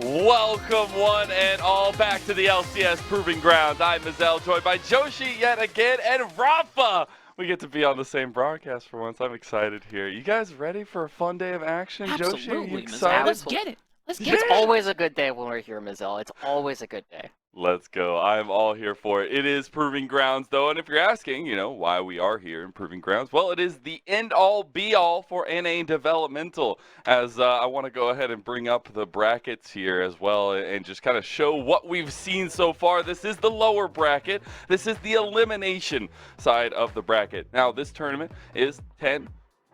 Welcome one and all back to the LCS Proving Grounds. I'm Mazel, joined by Joshi yet again, and Rafa. We get to be on the same broadcast for once. I'm excited here. You guys ready for a fun day of action? Absolutely, Joshi, you Mazel. excited? Let's get it. It's always a good day when we're here, Mazel. It's always a good day. Let's go. I'm all here for it. It is Proving Grounds, though, and if you're asking, why we are here in Proving Grounds, well, it is the end-all, be-all for NA developmental, as I want to go ahead and bring up the brackets here as well and just kind of show what we've seen so far. This is the lower bracket. This is the elimination side of the bracket. Now, this tournament is 10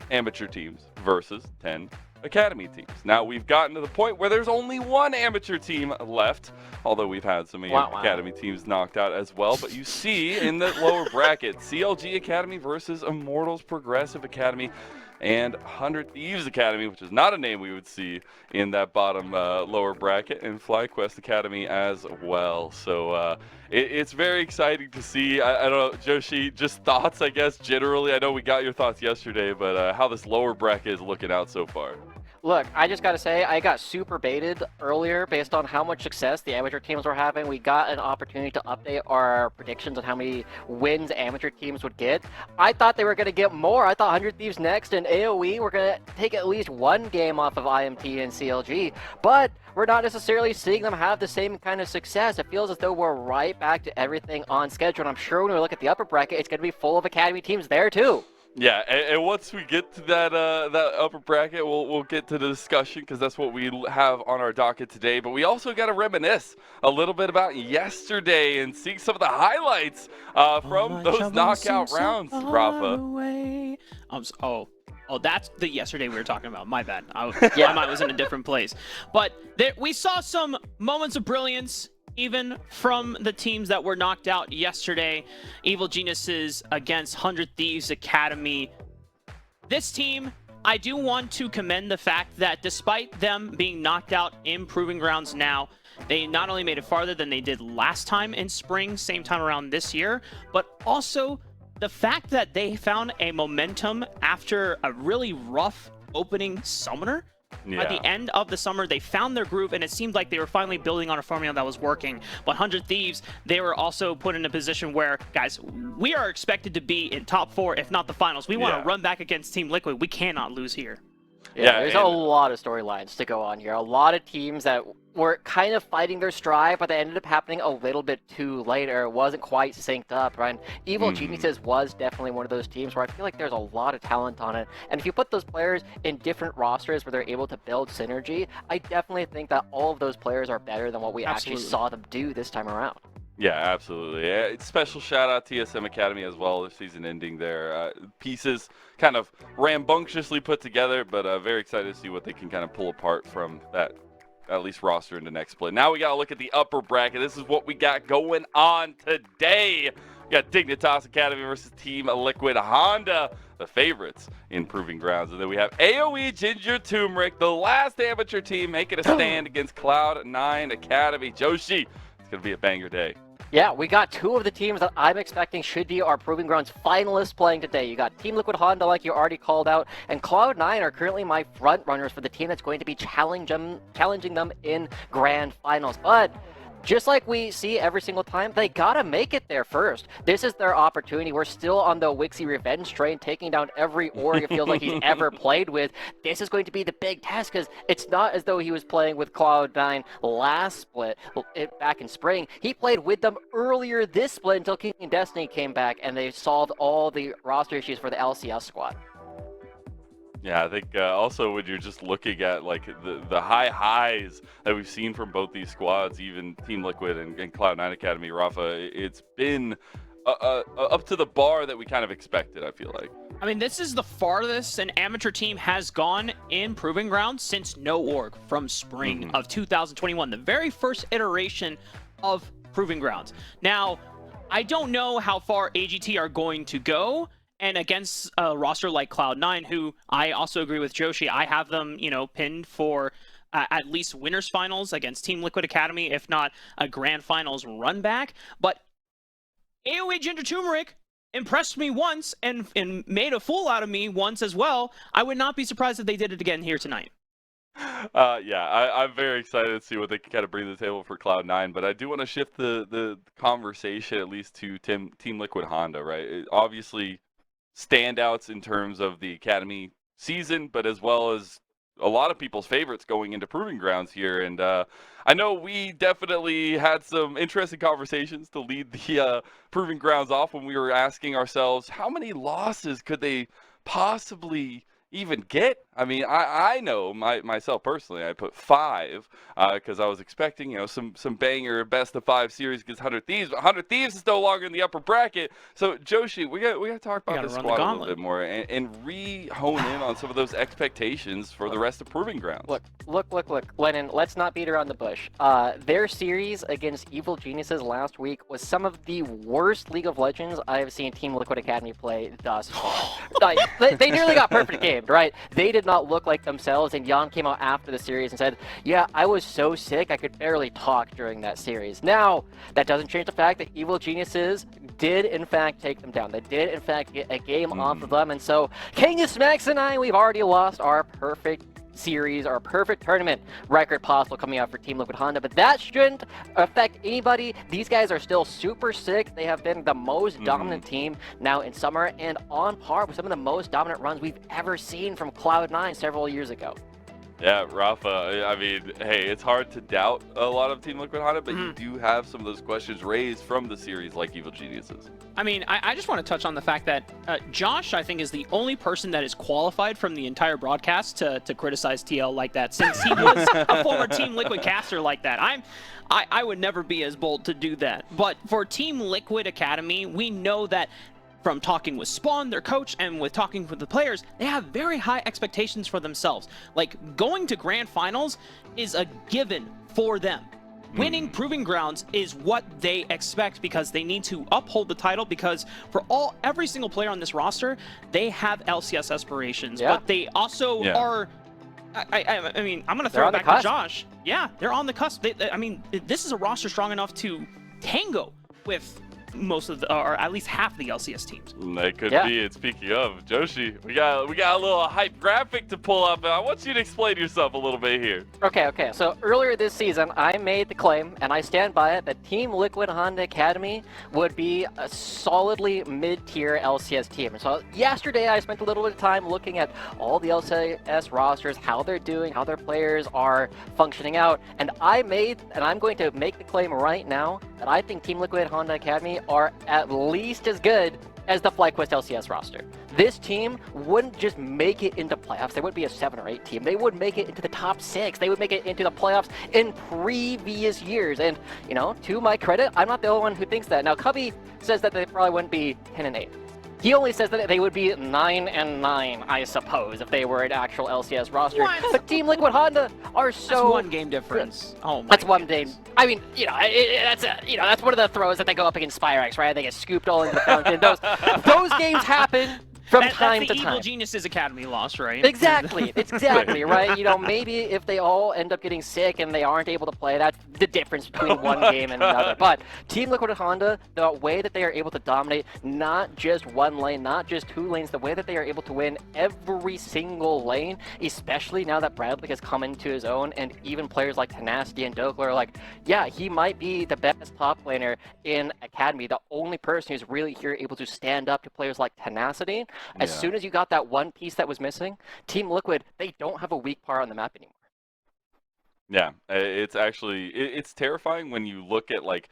amateur teams versus 10 academy teams. Now we've gotten to the point where there's only one amateur team left, although we've had some academy teams knocked out as well. But you see in the lower bracket, CLG Academy versus Immortals Progressive Academy and 100 Thieves Academy, which is not a name we would see in that bottom lower bracket, and FlyQuest Academy as well. So it's very exciting to see. I don't know, Joshi, just thoughts, I guess, generally. I know we got your thoughts yesterday, but how this lower bracket is looking out so far. Look, I just gotta say, I got super baited earlier based on how much success the amateur teams were having. We got an opportunity to update our predictions on how many wins amateur teams would get. I thought they were gonna get more. I thought 100 Thieves Next and AoE were gonna take at least one game off of IMT and CLG, but we're not necessarily seeing them have the same kind of success. It feels as though we're right back to everything on schedule, and I'm sure when we look at the upper bracket, it's gonna be full of academy teams there too. Yeah, and once we get to that upper bracket, we'll get to the discussion because that's what we have on our docket today. But we also got to reminisce a little bit about yesterday and see some of the highlights from those knockout rounds, Rafa. Oh, that's the yesterday we were talking about. My bad. My mind was in a different place. But we saw some moments of brilliance, even from the teams that were knocked out yesterday. Evil Geniuses against 100 Thieves Academy. This team, I do want to commend the fact that despite them being knocked out in Proving Grounds now, they not only made it farther than they did last time in spring, same time around this year, but also the fact that they found a momentum after a really rough opening summoner. Yeah. At the end of the summer, they found their groove, and it seemed like they were finally building on a formula that was working. But 100 Thieves, they were also put in a position where, guys, we are expected to be in top 4, if not the finals. We want to run back against Team Liquid. We cannot lose here. Yeah, there's a lot of storylines to go on here. A lot of teams that were kind of fighting their stride, but they ended up happening a little bit too late, or it wasn't quite synced up, right? Evil Geniuses was definitely one of those teams where I feel like there's a lot of talent on it. And if you put those players in different rosters where they're able to build synergy, I definitely think that all of those players are better than what we actually saw them do this time around. Yeah, absolutely. Special shout out to TSM Academy as well. Their season ending there. Pieces kind of rambunctiously put together, but very excited to see what they can kind of pull apart from that, at least roster in the next split. Now we got to look at the upper bracket. This is what we got going on today. We got Dignitas Academy versus Team Liquid Honda, the favorites in Proving Grounds. And then we have AoE Ginger Turmeric, the last amateur team making a stand against Cloud9 Academy. Joshi, it's going to be a banger day. Yeah, we got two of the teams that I'm expecting should be our Proving Grounds finalists playing today. You got Team Liquid Honda, like you already called out, and Cloud9 are currently my front runners for the team that's going to be challenging them in grand finals. But just like we see every single time, they gotta make it there first. This is their opportunity. We're still on the Wixie revenge train, taking down every org it feels like he's ever played with. This is going to be the big test, because it's not as though he was playing with Cloud9 last split, back in spring. He played with them earlier this split until King and Destiny came back, and they solved all the roster issues for the LCS squad. Yeah, I think also when you're just looking at like the high highs that we've seen from both these squads, even Team Liquid and Cloud9 Academy, Rafa, it's been up to the bar that we kind of expected, I feel like. I mean, this is the farthest an amateur team has gone in Proving Grounds since No Org from spring of 2021, the very first iteration of Proving Grounds. Now, I don't know how far AGT are going to go. And against a roster like Cloud9, who I also agree with Joshi, I have them, pinned for at least winners finals against Team Liquid Academy, if not a grand finals run back. But AoE Ginger Turmeric impressed me once and made a fool out of me once as well. I would not be surprised if they did it again here tonight. Yeah, I'm very excited to see what they can kind of bring to the table for Cloud9, but I do want to shift the conversation at least to Team Liquid Honda, right? Obviously, standouts in terms of the Academy season, but as well as a lot of people's favorites going into Proving Grounds here. And I know we definitely had some interesting conversations to lead the Proving Grounds off when we were asking ourselves, how many losses could they possibly even get? I mean, I know myself personally, I put 5 because I was expecting, some banger best of 5 series against 100 Thieves, but 100 Thieves is no longer in the upper bracket. So Joshi, we got to talk about this squad a little bit more and re-hone in on some of those expectations for the rest of Proving Grounds. Look, Lennon, let's not beat around the bush. Their series against Evil Geniuses last week was some of the worst League of Legends I have seen Team Liquid Academy play thus far. They nearly got perfect gamed, right? They did not look like themselves, and Jan came out after the series and said, yeah, I was so sick I could barely talk during that series. Now, that doesn't change the fact that Evil Geniuses did in fact take them down. They did in fact get a game off of them, and so King of Smacks and I, we've already lost our perfect series, our perfect tournament record possible coming out for Team Liquid Honda, but that shouldn't affect anybody. These guys are still super sick. They have been the most dominant team now in summer and on par with some of the most dominant runs we've ever seen from Cloud9 several years ago. Yeah, Rafa, I mean, hey, it's hard to doubt a lot of Team Liquid Honda, but you do have some of those questions raised from the series like Evil Geniuses. I mean, I just want to touch on the fact that Josh, I think, is the only person that is qualified from the entire broadcast to criticize TL like that, since he was a former Team Liquid caster like that. I would never be as bold to do that. But for Team Liquid Academy, we know that from talking with Spawn, their coach, and with talking with the players, they have very high expectations for themselves. Like, going to grand finals is a given for them. Winning Proving Grounds is what they expect because they need to uphold the title, because for every single player on this roster, they have LCS aspirations, but they also are... I mean, I'm going to throw it back to Josh. Yeah, they're on the cusp. I mean, this is a roster strong enough to tango with most of the, or at least half the LCS teams. That could be it. Speaking of, Joshi, we got a little hype graphic to pull up, and I want you to explain yourself a little bit here. Okay. So earlier this season, I made the claim, and I stand by it, that Team Liquid Honda Academy would be a solidly mid-tier LCS team. So yesterday, I spent a little bit of time looking at all the LCS rosters, how they're doing, how their players are functioning out, and I'm going to make the claim right now that I think Team Liquid Honda Academy are at least as good as the FlyQuest LCS roster. This team wouldn't just make it into playoffs. They wouldn't be a 7 or 8 team. They would make it into the top 6. They would make it into the playoffs in previous years. And, to my credit, I'm not the only one who thinks that. Now, Cubby says that they probably wouldn't be 10 and 8. He only says that they would be 9 and 9, I suppose, if they were an actual LCS roster. What? But Team Liquid Honda are so... That's one game difference. Oh my That's one game. I mean, that's one of the throws that they go up against Spyrex, right? They get scooped all into the fountain. Those games happen from time to time. That's the Evil Geniuses Academy loss, right? Exactly. It's exactly, right? Maybe if they all end up getting sick and they aren't able to play, that's the difference between one game and another. But Team Liquid Honda, the way that they are able to dominate not just one lane, not just 2 lanes, the way that they are able to win every single lane, especially now that Bradley has come into his own, and even players like Tenacity and Dokler are like, yeah, he might be the best top laner in Academy, the only person who's really here able to stand up to players like Tenacity. As soon as you got that one piece that was missing, Team Liquid, they don't have a weak part on the map anymore. Yeah, it's actually, it's terrifying when you look at, like,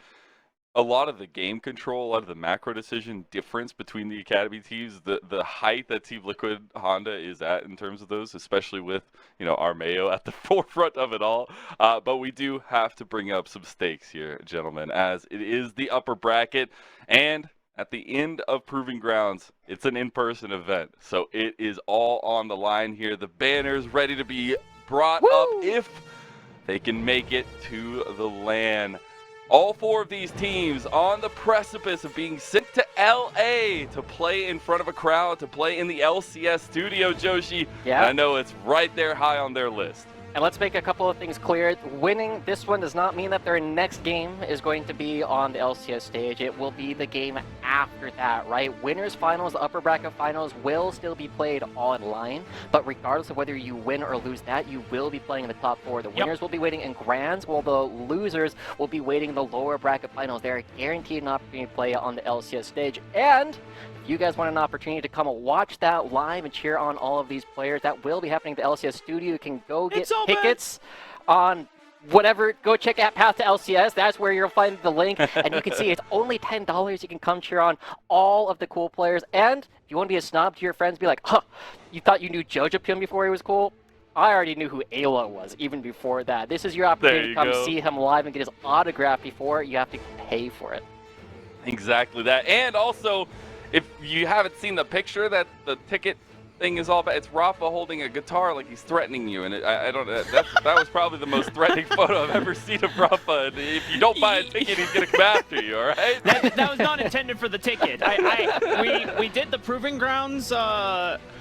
a lot of the game control, a lot of the macro decision difference between the Academy teams, the height that Team Liquid Honda is at in terms of those, especially with, Armeo at the forefront of it all. But we do have to bring up some stakes here, gentlemen, as it is the upper bracket, and at the end of Proving Grounds, it's an in-person event, so it is all on the line here. The banner's ready to be brought up if they can make it to the LAN. All 4 of these teams on the precipice of being sent to LA to play in front of a crowd, to play in the LCS studio, Joshi. Yeah. And I know it's right there high on their list. And let's make a couple of things clear. Winning this one does not mean that their next game is going to be on the LCS stage. It will be the game after that, right? Winners finals, the upper bracket finals will still be played online, but regardless of whether you win or lose that, you will be playing in the top 4. The winners will be waiting in grands, while the losers will be waiting in the lower bracket finals. They are guaranteed an opportunity to play on the LCS stage, and if you guys want an opportunity to come and watch that live and cheer on all of these players, that will be happening at the LCS studio. You can go get tickets on whatever, go check out Path to LCS. That's where you'll find the link, and you can see it's only $10. You can come cheer on all of the cool players, and if you want to be a snob to your friends, be like, huh, you thought you knew Jojapyun before he was cool? I already knew who Ayla was even before that. This is your opportunity to come see him live and get his autograph. Before you have to pay for it. Exactly that. And also, if you haven't seen the picture that the ticket thing is all about, it's Rafa holding a guitar like he's threatening you, and I don't. That was probably the most threatening photo I've ever seen of Rafa. And if you don't buy a ticket, he's gonna come after you. All right. That was not intended for the ticket. We did the Proving Grounds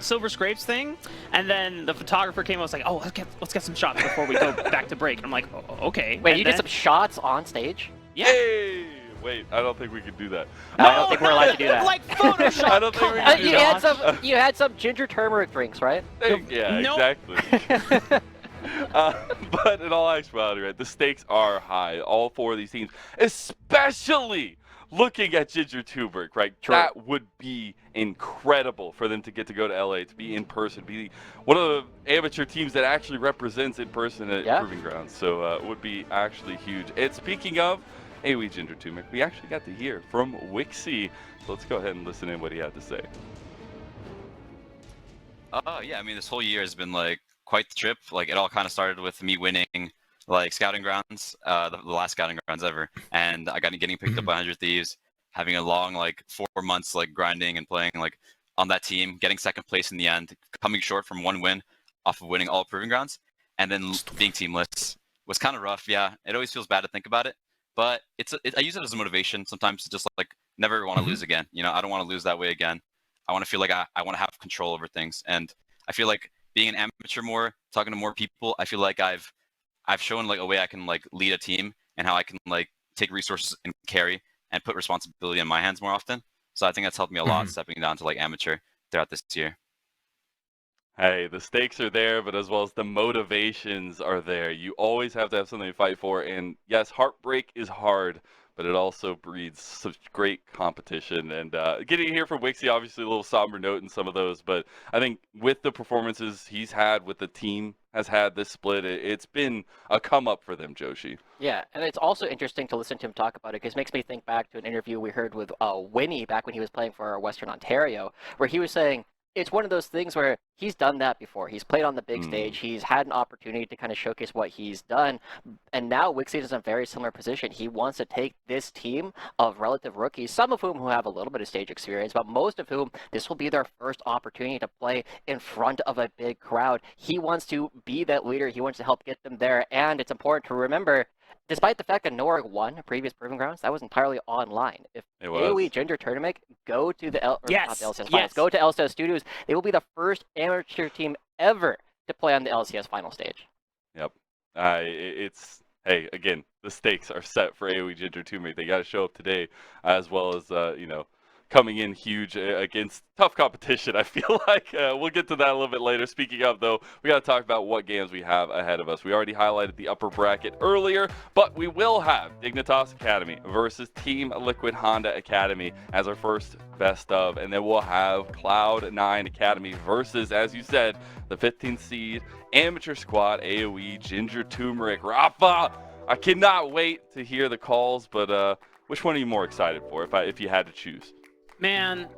Silver Scrapes thing, and then the photographer came and was like, "Oh, let's get some shots before we go back to break." And I'm like, oh, "Okay." Wait, you did some shots on stage? Yeah. Hey! Wait, I don't think we can do that. No, I don't think we're allowed to do that. Like Photoshop. I don't think we can do that. You had some ginger turmeric drinks, right? Yeah, Nope. exactly. But in all actuality, right, the stakes are high. All 4 of these teams, especially looking at Ginger Tuberk, right? True. That would be incredible for them to get to go to LA, to be in person, be one of the amateur teams that actually represents in person at Proving Grounds. So it would be actually huge. And speaking of AoE Ginger Tuberk, we actually got to hear from Wixie. So let's go ahead and listen in what he had to say. Yeah, I mean, this whole year has been like quite the trip. Like, it all kind of started with me winning like scouting grounds, the last scouting grounds ever, and I got getting picked up by 100 Thieves, having a long like 4 months like grinding and playing like on that team, getting second place in the end, coming short from 1 win off of winning all Proving Grounds, and then being teamless was kind of rough. Yeah, it always feels bad to think about it, but I use it as a motivation sometimes to just like never want to lose again. You know, I don't want to lose that way again. I want to feel like I want to have control over things, and I feel like being an amateur more, talking to more people, I feel like I've shown like a way I can like lead a team and how I can like take resources and carry and put responsibility in my hands more often. So I think that's helped me a lot stepping down to like amateur throughout this year. Hey, the stakes are there, but as well as the motivations are there. You always have to have something to fight for. And yes, heartbreak is hard, but it also breeds such great competition. And getting to hear from Wixie, obviously a little somber note in some of those, but I think with the performances he's had, with the team has had this split, it's been a come up for them, Joshi. Yeah, and it's also interesting to listen to him talk about it, because it makes me think back to an interview we heard with Winnie back when he was playing for Western Ontario, where he was saying, it's one of those things where he's done that before. He's played on the big stage. He's had an opportunity to kind of showcase what he's done. And now Wixie is in a very similar position. He wants to take this team of relative rookies, some of whom who have a little bit of stage experience, but most of whom this will be their first opportunity to play in front of a big crowd. He wants to be that leader. He wants to help get them there. And it's important to remember, despite the fact that Norg won previous Proving Grounds, that was entirely online. If AoE Ginger Tournament go to the LCS Finals, go to LCS Studios, they will be the first amateur team ever to play on the LCS final stage. Yep. Hey, again, the stakes are set for AoE Ginger Tournament. They got to show up today, as well as, coming in huge against tough competition, I feel like. We'll get to that a little bit later. Speaking of, though, we got to talk about what games we have ahead of us. We already highlighted the upper bracket earlier, but we will have Dignitas Academy versus Team Liquid Honda Academy as our first best of, and then we'll have Cloud9 Academy versus, as you said, the 15th seed amateur squad AoE Ginger Turmeric. Rafa, I cannot wait to hear the calls, but which one are you more excited for if you had to choose? Man,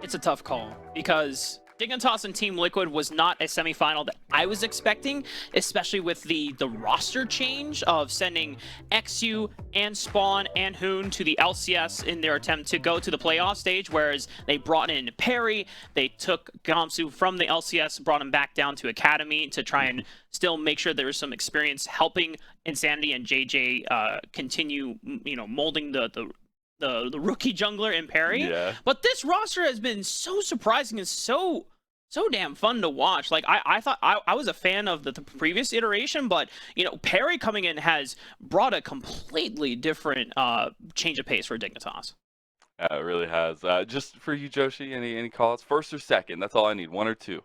it's a tough call, because Dignitas and Team Liquid was not a semifinal that I was expecting, especially with the roster change of sending XU and Spawn and Hoon to the LCS in their attempt to go to the playoff stage, whereas they brought in Perry, they took Gamsu from the LCS, brought him back down to Academy to try and still make sure there was some experience helping Insanity and JJ continue, molding the rookie jungler in Perry. Yeah. But this roster has been so surprising and so damn fun to watch. Like, I thought I was a fan of the previous iteration, but Perry coming in has brought a completely different change of pace for Dignitas. It really has. Just for you, Joshi, any calls? First or second? That's all I need. One or two.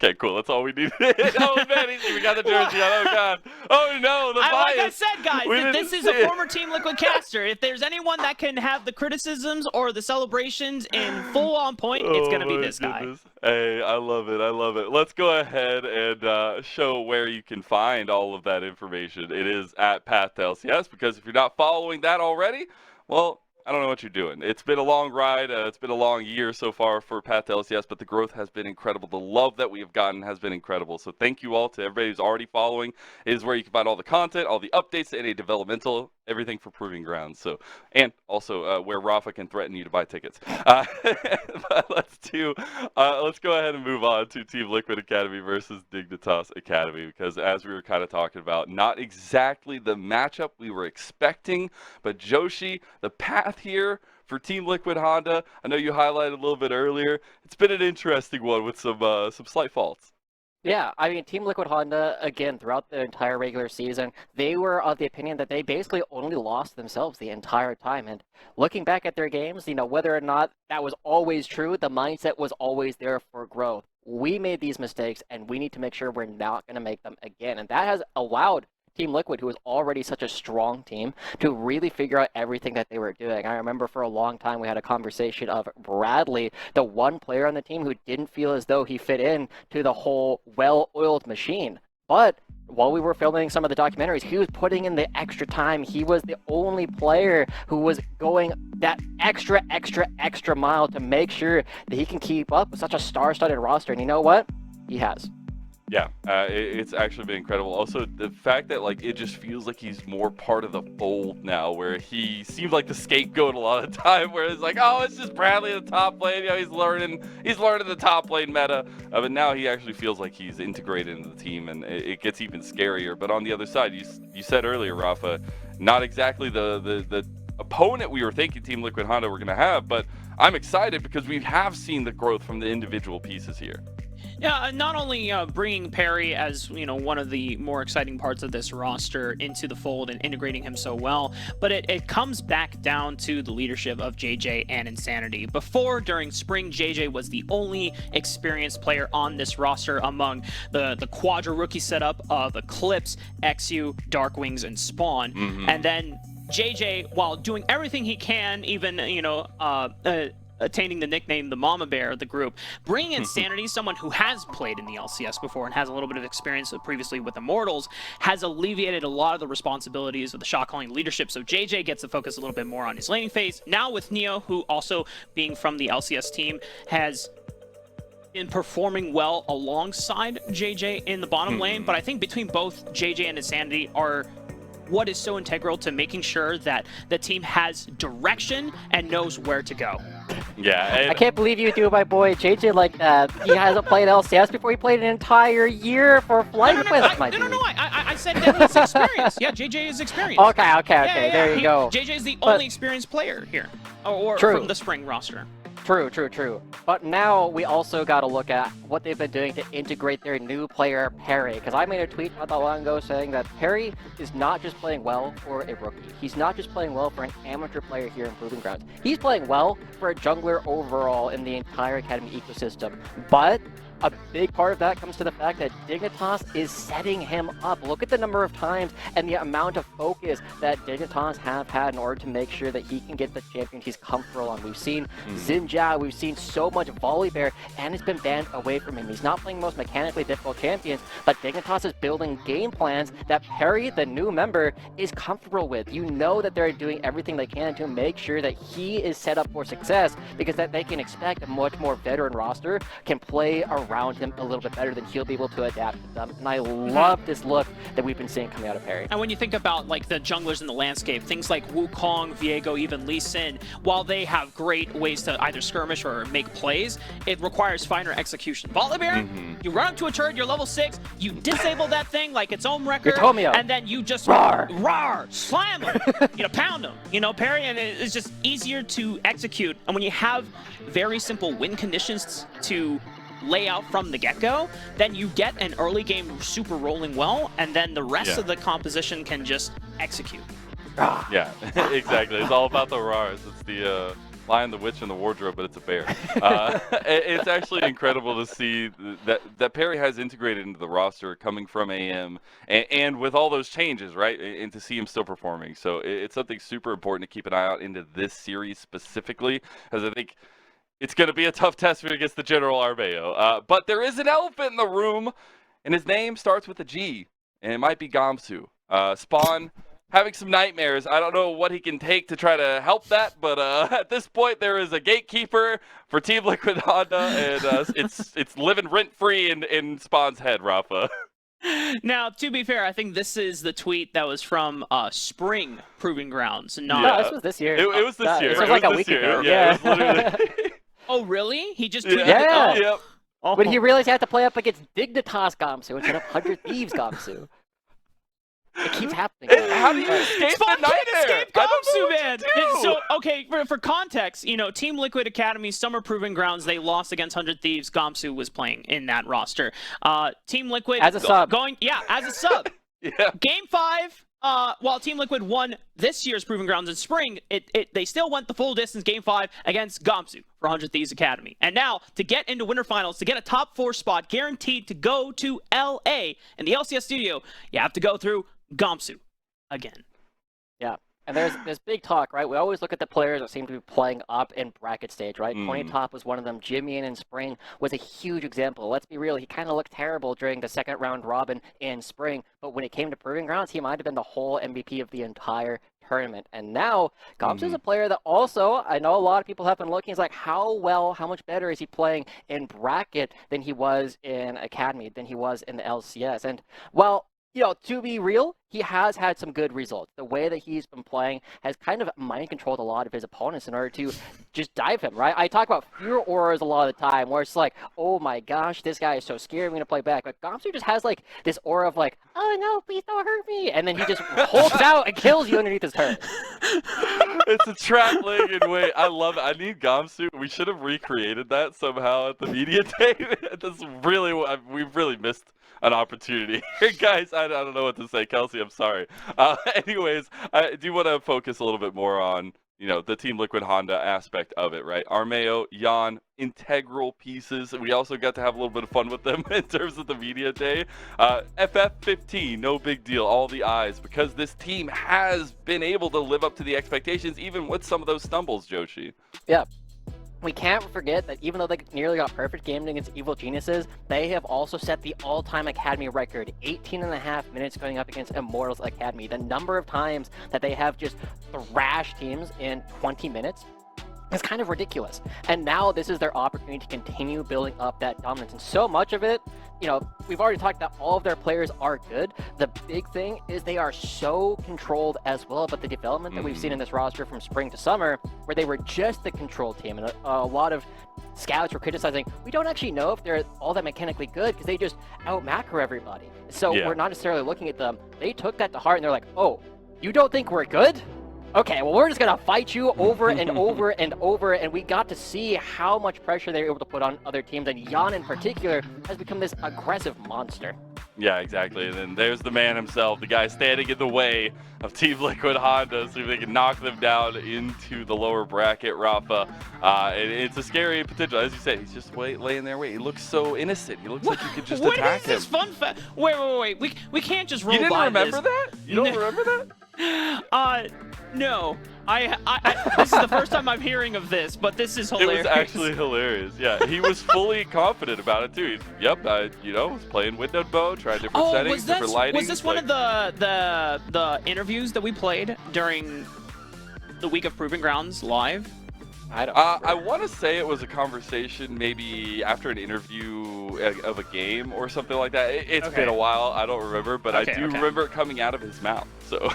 Okay, cool. That's all we need. Oh man, we got the jersey on. Oh god. Oh no, the bias. Like I said, guys, We this didn't is a see it. former Team Liquid caster. If there's anyone that can have the criticisms or the celebrations in full on point, it's gonna be my this guy. goodness. Hey, I love it. I love it. Let's go ahead and show where you can find all of that information. It is at Path to LCS, because if you're not following that already, well, I don't know what you're doing. It's been a long ride. It's been a long year so far for Path to LCS, but the growth has been incredible. The love that we have gotten has been incredible. So thank you all to everybody who's already following. It is where you can find all the content, all the updates to NA developmental, everything for Proving Grounds. So, and also where Rafa can threaten you to buy tickets. But let's go ahead and move on to Team Liquid Academy versus Dignitas Academy, because as we were kind of talking about, not exactly the matchup we were expecting, but Joshi, the path here for Team Liquid Honda, I know you highlighted a little bit earlier. It's been an interesting one with some slight faults. Yeah, I mean, Team Liquid Honda, again, throughout the entire regular season, they were of the opinion that they basically only lost themselves the entire time. And looking back at their games, you know, whether or not that was always true, the mindset was always there for growth. We made these mistakes, and we need to make sure we're not going to make them again. And that has allowed Team Liquid, who was already such a strong team, to really figure out everything that they were doing. I remember for a long time we had a conversation of Bradley, the one player on the team who didn't feel as though he fit in to the whole well-oiled machine. But while we were filming some of the documentaries, he was putting in the extra time. He was the only player who was going that extra mile to make sure that he can keep up with such a star-studded roster. And you know what? He has. Yeah, it's actually been incredible. Also, the fact that like it just feels like he's more part of the fold now, where he seems like the scapegoat a lot of the time, where it's like, oh, it's just Bradley in the top lane. You know, he's learning the top lane meta, but now he actually feels like he's integrated into the team, and it gets even scarier. But on the other side, you said earlier, Rafa, not exactly the opponent we were thinking Team Liquid Honda were going to have, but I'm excited because we have seen the growth from the individual pieces here. Yeah, not only bringing Perry as, you know, one of the more exciting parts of this roster into the fold and integrating him so well, but it comes back down to the leadership of JJ and Insanity. Before, during spring, JJ was the only experienced player on this roster among the Quadra rookie setup of Eclipse, XU, Darkwings, and Spawn. And then JJ, while doing everything he can, even, you know, attaining the nickname the Mama Bear of the group, bringing Insanity, someone who has played in the LCS before and has a little bit of experience previously with Immortals, has alleviated a lot of the responsibilities of the shot calling leadership. So JJ gets to focus a little bit more on his laning phase. Now with Neo, who also being from the LCS team, has been performing well alongside JJ in the bottom lane. But I think between both JJ and Insanity are what is so integral to making sure that the team has direction and knows where to go. Yeah, I can't believe you do my boy JJ like that. He hasn't played LCS before. He played an entire year for Flight Quest, my dude. No, I said that he's experienced. Yeah, JJ is experienced. Okay, Yeah, there you go. JJ is the only experienced player here, or from the spring roster. True. But now we also got to look at what they've been doing to integrate their new player, Perry. Because I made a tweet not that long ago saying that Perry is not just playing well for a rookie. He's not just playing well for an amateur player here in Proving Grounds. He's playing well for a jungler overall in the entire Academy ecosystem. But a big part of that comes to the fact that Dignitas is setting him up. Look at the number of times and the amount of focus that Dignitas have had in order to make sure that he can get the champions he's comfortable on. We've seen Xinjia, we've seen so much Volibear, and it's been banned away from him. He's not playing the most mechanically difficult champions, but Dignitas is building game plans that Perry, the new member, is comfortable with. You know that they're doing everything they can to make sure that he is set up for success, because that they can expect a much more veteran roster can play around him a little bit better than he'll be able to adapt to them. And I love this look that we've been seeing coming out of Perry. And when you think about like the junglers in the landscape, things like Wukong, Viego, even Lee Sin, while they have great ways to either skirmish or make plays, it requires finer execution. Volibear, you run up to a turret, you're level 6, you disable that thing like its own record, and then you just roar, slam him, you know, pound him. You know, Perry, and it's just easier to execute. And when you have very simple win conditions to lay out from the get-go, then you get an early game super rolling well, and then the rest of the composition can just execute. Yeah, exactly. It's all about the rars. It's the Lion, the Witch, and the Wardrobe, but it's a bear. It's actually incredible to see that Perry has integrated into the roster coming from AM and with all those changes, right? And to see him still performing. So it's something super important to keep an eye out into this series specifically, as I think it's going to be a tough test against the General Armeo. But there is an elephant in the room, and his name starts with a G, and it might be Gamsu. Spawn having some nightmares. I don't know what he can take to try to help that, but at this point there is a gatekeeper for Team Liquid Honda, and it's living rent-free in Spawn's head, Rafa. Now, to be fair, I think this is the tweet that was from Spring Proving Grounds, not... No, this was this year. It was this year. This was like a week ago. Yeah. It was literally... Oh, really? He just tweeted Yeah. it? Yep. Oh. When he realized he had to play up against Dignitas Gamsu instead of 100 Thieves Gamsu. It keeps happening. How do you escape Spawn the nightmare? can't escape I don't know Gamsu, what man! to do. So, okay, for context, Team Liquid Academy Summer Proving Grounds, they lost against 100 Thieves. Gamsu was playing in that roster. Team Liquid... As a sub. As a sub. Yeah. Game 5, while Team Liquid won this year's Proving Grounds in spring, they still went the full distance Game 5 against Gamsu for 100 Thieves Academy. And now, to get into Winter Finals, to get a top 4 spot guaranteed to go to LA in the LCS studio, you have to go through Gamsu again. Yeah. And there's this big talk, right? We always look at the players that seem to be playing up in bracket stage, right? Ponytop was one of them. Jimmy in spring was a huge example. Let's be real, he kind of looked terrible during the second round robin in spring, but when it came to Proving Grounds, he might have been the whole MVP of the entire tournament. And now, Gamsu is a player that also, I know a lot of people have been looking, it's like, how much better is he playing in bracket than he was in Academy, than he was in the LCS? And, well, to be real, he has had some good results. The way that he's been playing has kind of mind controlled a lot of his opponents in order to just dive him, right? I talk about fear auras a lot of the time, where it's like, oh my gosh, this guy is so scary, I'm going to play back. But Gamsu just has like this aura of like, oh no, please don't hurt me. And then he just holds out and kills you underneath his turret. It's a trap laying in wait. I love it. I need Gamsu. We should have recreated that somehow at the media day. That's really we've really missed an opportunity here, guys. I don't know what to say, Kelsey. I'm sorry. Anyways, I do want to focus a little bit more on the Team Liquid Honda aspect of it, right? Armeo, Jan, integral pieces. We also got to have a little bit of fun with them in terms of the media day. FF15, no big deal. All the eyes, because this team has been able to live up to the expectations, even with some of those stumbles, Joshi. Yeah. We can't forget that even though they nearly got perfect gaming against Evil Geniuses, they have also set the all-time Academy record, 18.5 minutes going up against Immortals Academy. The number of times that they have just thrashed teams in 20 minutes is kind of ridiculous. And now this is their opportunity to continue building up that dominance. And so much of it, we've already talked that all of their players are good. The big thing is they are so controlled as well, but the development that we've seen in this roster from spring to summer, where they were just the control team, and a lot of scouts were criticizing, we don't actually know if they're all that mechanically good because they just out-macro everybody. So we're not necessarily looking at them. They took that to heart and they're like, oh, you don't think we're good? Okay, well, we're just going to fight you over and over and over, and we got to see how much pressure they were able to put on other teams, and Jan in particular has become this aggressive monster. Yeah, exactly. And then there's the man himself, the guy standing in the way of Team Liquid Honda, so they can knock them down into the lower bracket, Rafa. It's a scary potential. As you said, he's just laying there waiting. He looks so innocent. He looks like you could just attack him. What is this fun fact? Wait. We can't just roll by this. You didn't remember that? You don't remember that? No. This is the first time I'm hearing of this, but this is hilarious. It was actually hilarious. Yeah, he was fully confident about it too. Was playing windowed bow, trying different settings, different lighting. Was this one of the interviews that we played during the week of Proving Grounds live? I don't remember. I want to say it was a conversation maybe after an interview of a game or something like that. It's been a while. I don't remember, but I do remember it coming out of his mouth. So.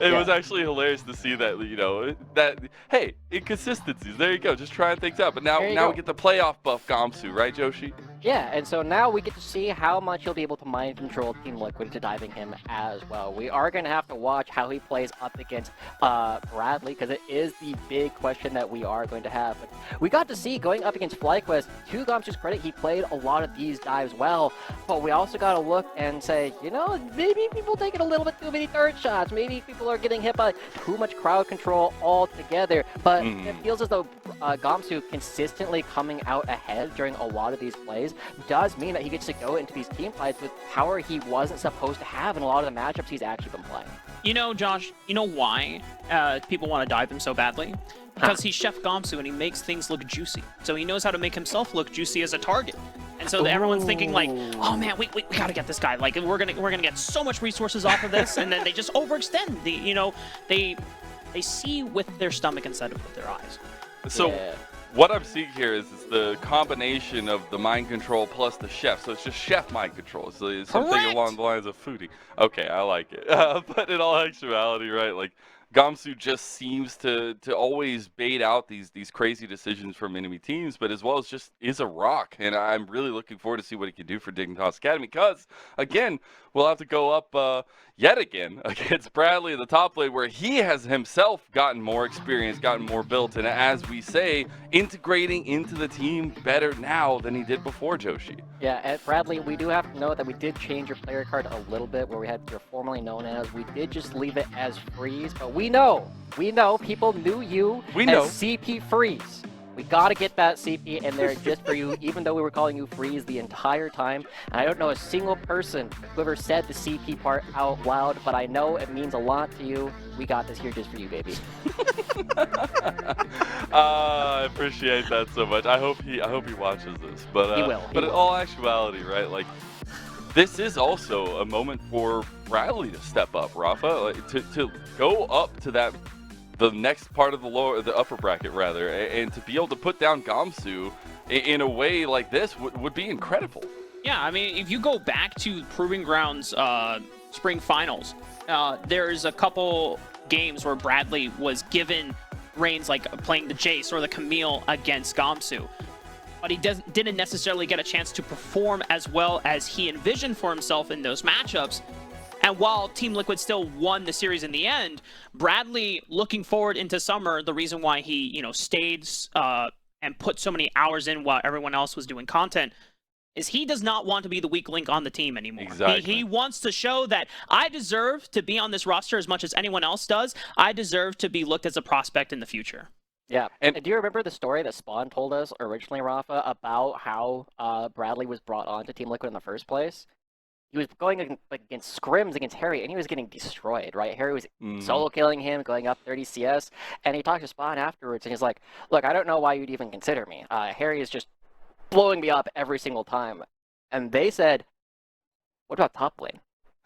It was actually hilarious to see that, hey, inconsistencies. There you go, just trying things out. But now we get the playoff buff Gamsu, right, Joshi? Yeah, and so now we get to see how much he'll be able to mind control Team Liquid to diving him as well. We are going to have to watch how he plays up against Bradley, because it is the big question that we are going to have. But we got to see going up against FlyQuest, to Gamsu's credit, he played a lot of these dives well, but we also got to look and say, you know, maybe people taking a little bit too many third shots, maybe people are getting hit by too much crowd control altogether, but it feels as though Gamsu consistently coming out ahead during a lot of these plays does mean that he gets to go into these team fights with power he wasn't supposed to have in a lot of the matchups he's actually been playing. You know, Josh, you know why people want to dive him so badly? Because he's Chef Gamsu and he makes things look juicy. So he knows how to make himself look juicy as a target. And so everyone's thinking like, oh man, we gotta get this guy. Like we're gonna get so much resources off of this, and then they just overextend. They see with their stomach instead of with their eyes. So what I'm seeing here is the combination of the mind control plus the chef. So it's just chef mind control. So it's something along the lines of foodie. Okay, I like it. But in all actuality, right, like Gamsu just seems to always bait out these crazy decisions from enemy teams, but as well as just is a rock. And I'm really looking forward to see what he can do for Dignitas Academy, because, again, we'll have to go up yet again against Bradley in the top lane, where he has himself gotten more experience, gotten more built, and as we say, integrating into the team better now than he did before, Joshi. Yeah, at Bradley, we do have to note that we did change your player card a little bit, where we had your formerly known as. We did just leave it as Freeze, but we know people knew you as CP Freeze. We gotta get that CP in there just for you, even though we were calling you Freeze the entire time. And I don't know a single person who ever said the CP part out loud, but I know it means a lot to you. We got this here just for you, baby. I appreciate that so much. I hope he watches this. But he will. But in all actuality, right? Like, this is also a moment for Bradley to step up, Rafa, like, to go up to the next part of the upper bracket rather, and to be able to put down Gamsu in a way like this would be incredible. Yeah, I mean, if you go back to Proving Grounds spring finals, there's a couple games where Bradley was given reigns, like playing the Jace or the Camille against Gamsu, but he didn't necessarily get a chance to perform as well as he envisioned for himself in those matchups. And while Team Liquid still won the series in the end, Bradley, looking forward into summer, the reason why he, stayed and put so many hours in while everyone else was doing content, is he does not want to be the weak link on the team anymore. Exactly. He wants to show that I deserve to be on this roster as much as anyone else does. I deserve to be looked as a prospect in the future. Yeah, and do you remember the story that Spawn told us originally, Rafa, about how Bradley was brought on to Team Liquid in the first place? He was going against scrims against Harry, and he was getting destroyed, right? Harry was solo killing him, going up 30 CS, and he talked to Spawn afterwards, and he's like, look, I don't know why you'd even consider me. Harry is just blowing me up every single time. And they said, what about top lane?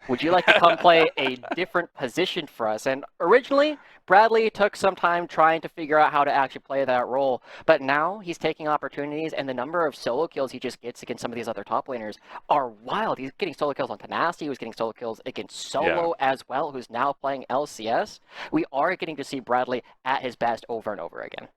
Would you like to come play a different position for us? And originally, Bradley took some time trying to figure out how to actually play that role, but now he's taking opportunities, and the number of solo kills he just gets against some of these other top laners are wild. He's getting solo kills on Tenacity, he was getting solo kills against Solo as well, who's now playing LCS. We are getting to see Bradley at his best over and over again.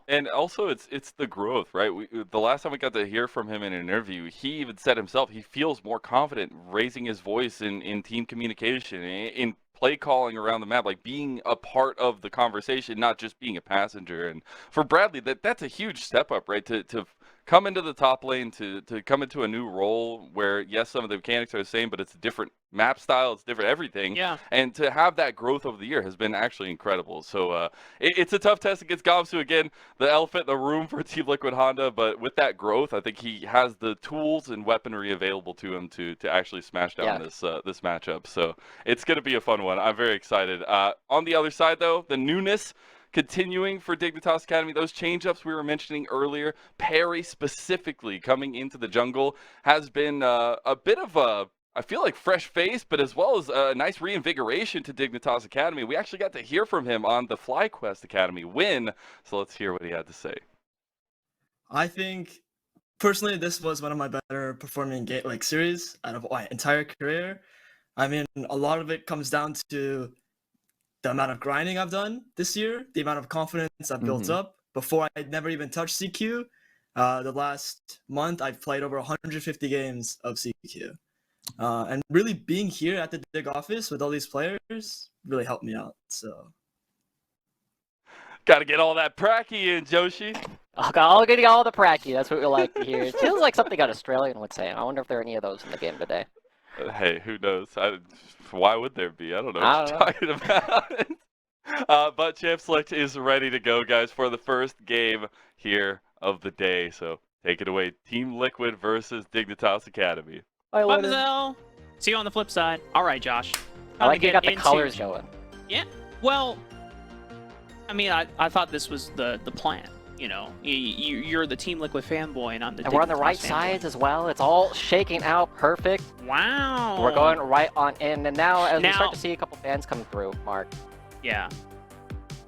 And also, it's the growth, right? The last time we got to hear from him in an interview, he even said himself he feels more confident raising his voice in team communication, in play calling around the map, like being a part of the conversation, not just being a passenger. And for Bradley, that's a huge step up, right? To come into the top lane, to come into a new role where, yes, some of the mechanics are the same, but it's a different map style, it's different everything. Yeah. And to have that growth over the year has been actually incredible. So it's a tough test against Gamsu. Again, the elephant in the room for Team Liquid Honda, but with that growth, I think he has the tools and weaponry available to him to actually smash down this matchup. So it's going to be a fun one. I'm very excited. On the other side, though, the newness continuing for Dignitas Academy, those change-ups we were mentioning earlier, Perry specifically coming into the jungle has been a bit of a, I feel like, fresh face, but as well as a nice reinvigoration to Dignitas Academy. We actually got to hear from him on the FlyQuest Academy win, so let's hear what he had to say. I think, personally, this was one of my better performing series out of my entire career. I mean, a lot of it comes down to the amount of grinding I've done this year, the amount of confidence I've built up. Before, I'd never even touched CQ. The last month, I've played over 150 games of CQ. And really being here at the DIG office with all these players really helped me out. So Got to get all that pracky in, Joshi. I'll get all the pracky. That's what we like to hear. It feels like something an Australian would say. I wonder if there are any of those in the game today. Hey, who knows? Why would there be? I don't know I what don't you're talking about. But Champ Select is ready to go, guys, for the first game here of the day. So take it away. Team Liquid versus Dignitas Academy. I Bye, Mazel. See you on the flip side. All right, Josh. I like you got the into- colors going. Yeah. Well, I mean, I thought this was the plan. You know, you're the Team Liquid fanboy, and I'm the. And we're on the Dignitas right fanboy. sides as well. It's all shaking out perfect. Wow. We're going right on in, and now as we Now- start to see a couple fans come through, Mark. Yeah.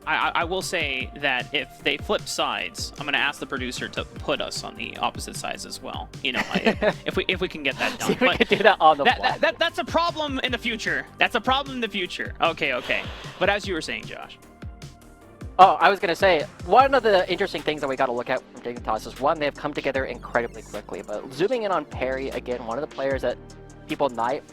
I will say that if they flip sides, I'm going to ask the producer to put us on the opposite sides as well. You know, if we can get that done. See if we But could do that on the fly. that's a problem in the future. That's a problem in the future. Okay. But as you were saying, Josh. Oh, I was going to say, one of the interesting things that we got to look at from Dignitas is, one, they've come together incredibly quickly. But zooming in on Perry, again, one of the players that people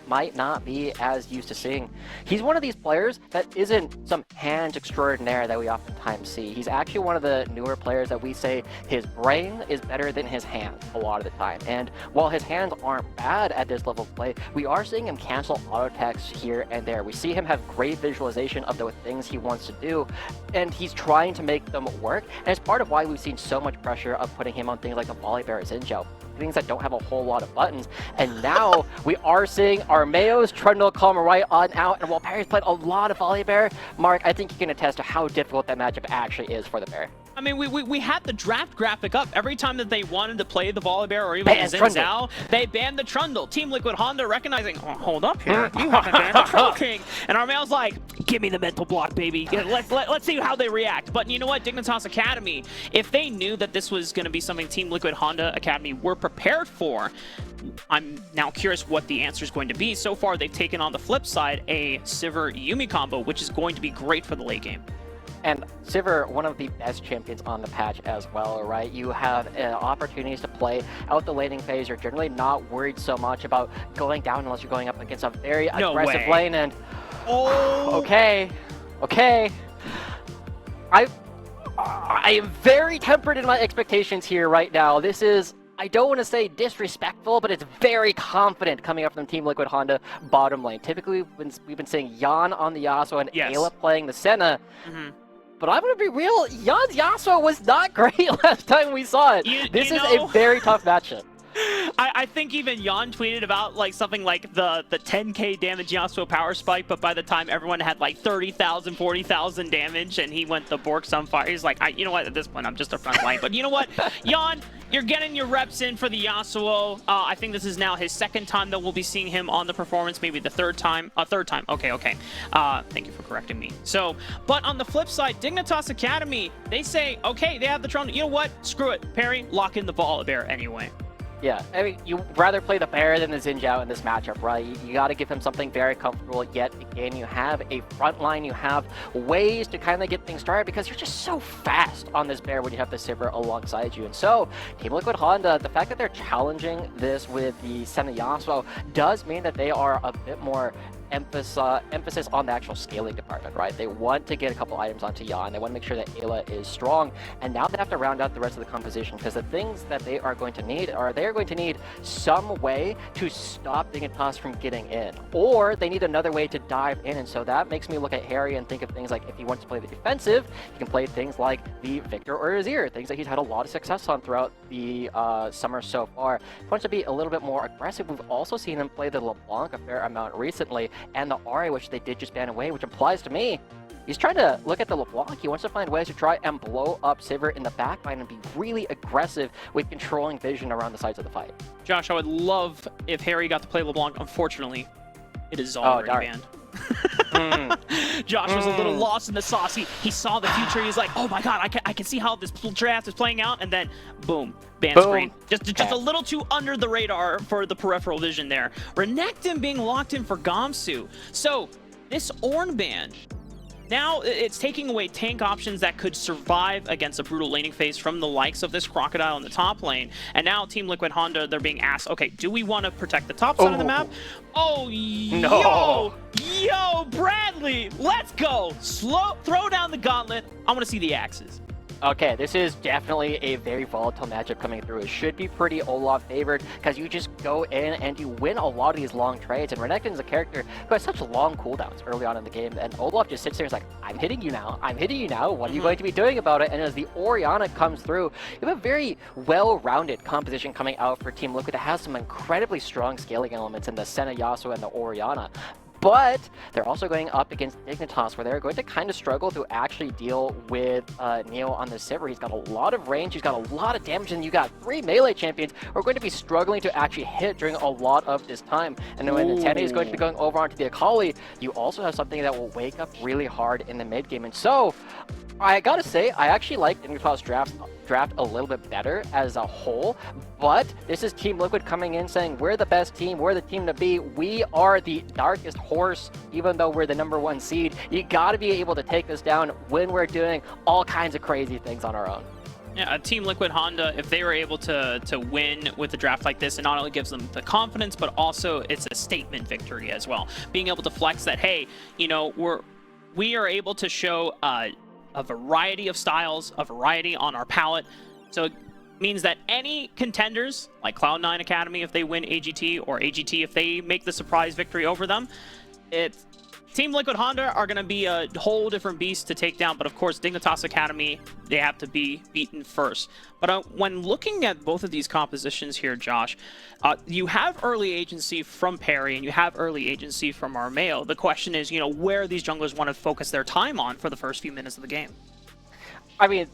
might not be as used to seeing. He's one of these players that isn't some hands extraordinaire that we oftentimes see. He's actually one of the newer players that we say his brain is better than his hands a lot of the time. And while his hands aren't bad at this level of play, we are seeing him cancel auto attacks here and there. We see him have great visualization of the things he wants to do, and he's trying to make them work. And it's part of why we've seen so much pressure of putting him on things like the Volley Bear Zinjo, things that don't have a whole lot of buttons. And now we are seeing Armeo's Trundle come right on out. And while Perry's played a lot of Volley Bear, Mark, I think you can attest to how difficult that matchup actually is for the Bear. I mean, we had the draft graphic up. Every time that they wanted to play the Volley Bear or even the Ban Zinzao, they banned the Trundle. Team Liquid Honda recognizing, oh, hold up here, you haven't banned the Trundle King. And Armeo's like, give me the mental block, baby. Yeah, let's see how they react. But you know what, Dignitas Academy, if they knew that this was going to be something Team Liquid Honda Academy were prepared for, I'm now curious what the answer is going to be. So far, they've taken on the flip side a Sivir Yumi combo, which is going to be great for the late game. And Sivir, one of the best champions on the patch as well, right? You have opportunities to play out the laning phase. You're generally not worried so much about going down unless you're going up against a very aggressive lane. And okay. I am very tempered in my expectations here right now. This is, I don't want to say disrespectful, but it's very confident coming up from Team Liquid Honda bottom lane. Typically, we've been seeing Jan on the Yasuo and Ayla playing the Senna. But I'm going to be real, Jan's Yasuo was not great last time we saw it. This is a very tough matchup. I think even Jan tweeted about like something like the 10k damage Yasuo power spike, but by the time everyone had like 30,000, 40,000 damage and he went the Bork Sunfire, he's like, you know what, at this point I'm just a front line. But you know what, Jan, you're getting your reps in for the Yasuo. I think this is now his second time that we'll be seeing him on the performance, maybe the third time. Okay. Thank you for correcting me. So, but on the flip side, Dignitas Academy, they say, okay, they have the Tron. You know what? Screw it. Perry, lock in the Volley Bear anyway. Yeah, I mean, you'd rather play the Bear than the Zinzao in this matchup, right? You got to give him something very comfortable, yet again, you have a front line, you have ways to kind of get things started because you're just so fast on this Bear when you have the Sivir alongside you. And so, Team Liquid Honda, the fact that they're challenging this with the Senna Yasuo does mean that they are a bit more emphasis on the actual scaling department, right? They want to get a couple items onto Jan. They want to make sure that Ayla is strong. And now they have to round out the rest of the composition because the things that they are going to need are they're going to need some way to stop Dignitas from getting in. Or they need another way to dive in. And so that makes me look at Harry and think of things like if he wants to play the defensive, he can play things like the Victor or Azir, things that he's had a lot of success on throughout the summer so far. If he wants to be a little bit more aggressive, we've also seen him play the LeBlanc a fair amount recently, and the Ahri, which they did just ban away, which implies to me he's trying to look at the LeBlanc. He wants to find ways to try and blow up Sivir in the backline and be really aggressive with controlling vision around the sides of the fight. Josh, I would love if Harry got to play LeBlanc. Unfortunately, it is already banned. Josh was a little lost in the sauce. He saw the future. He's like, oh my god, I can see how this draft is playing out. And then, boom, ban screen. Just a little too under the radar for the peripheral vision there. Renekton being locked in for Gamsu. So, this Ornn ban now it's taking away tank options that could survive against a brutal laning phase from the likes of this Crocodile in the top lane. And now Team Liquid Honda, they're being asked, okay, do we want to protect the top side of the map? Oh, No. yo, Bradley, let's go. Throw down the gauntlet. I want to see the axes. Okay, this is definitely a very volatile matchup coming through. It should be pretty Olaf favored because you just go in and you win a lot of these long trades. And Renekton is a character who has such long cooldowns early on in the game. And Olaf just sits there and is like, I'm hitting you now. I'm hitting you now. What are you going to be doing about it? And as the Orianna comes through, you have a very well-rounded composition coming out for Team Liquid that has some incredibly strong scaling elements in the Senna, Yasuo, and the Orianna. But they're also going up against Dignitas, where they're going to kind of struggle to actually deal with Neo on the Sivir. He's got a lot of range, he's got a lot of damage, and you got 3 melee champions who are going to be struggling to actually hit during a lot of this time. And then when Nintendo is going to be going over onto the Akali, you also have something that will wake up really hard in the mid game. And so, I gotta say, I actually like Dignitas draft a little bit better as a whole, but this is Team Liquid coming in saying, we're the best team, we're the team to beat, we are the darkest horse, even though we're the #1 seed. You gotta be able to take us down when we're doing all kinds of crazy things on our own. Yeah, Team Liquid Honda, if they were able to win with a draft like this, it not only gives them the confidence, but also it's a statement victory as well. Being able to flex that, hey, you know, we are able to show a variety of styles, a variety on our palette. So it means that any contenders, like Cloud9 Academy if they win AGT, or AGT if they make the surprise victory over them, Team Liquid Honda are going to be a whole different beast to take down. But of course, Dignitas Academy, they have to be beaten first. But when looking at both of these compositions here, Josh, you have early agency from Perry and you have early agency from Armeo. The question is, you know, where these junglers want to focus their time on for the first few minutes of the game. I mean,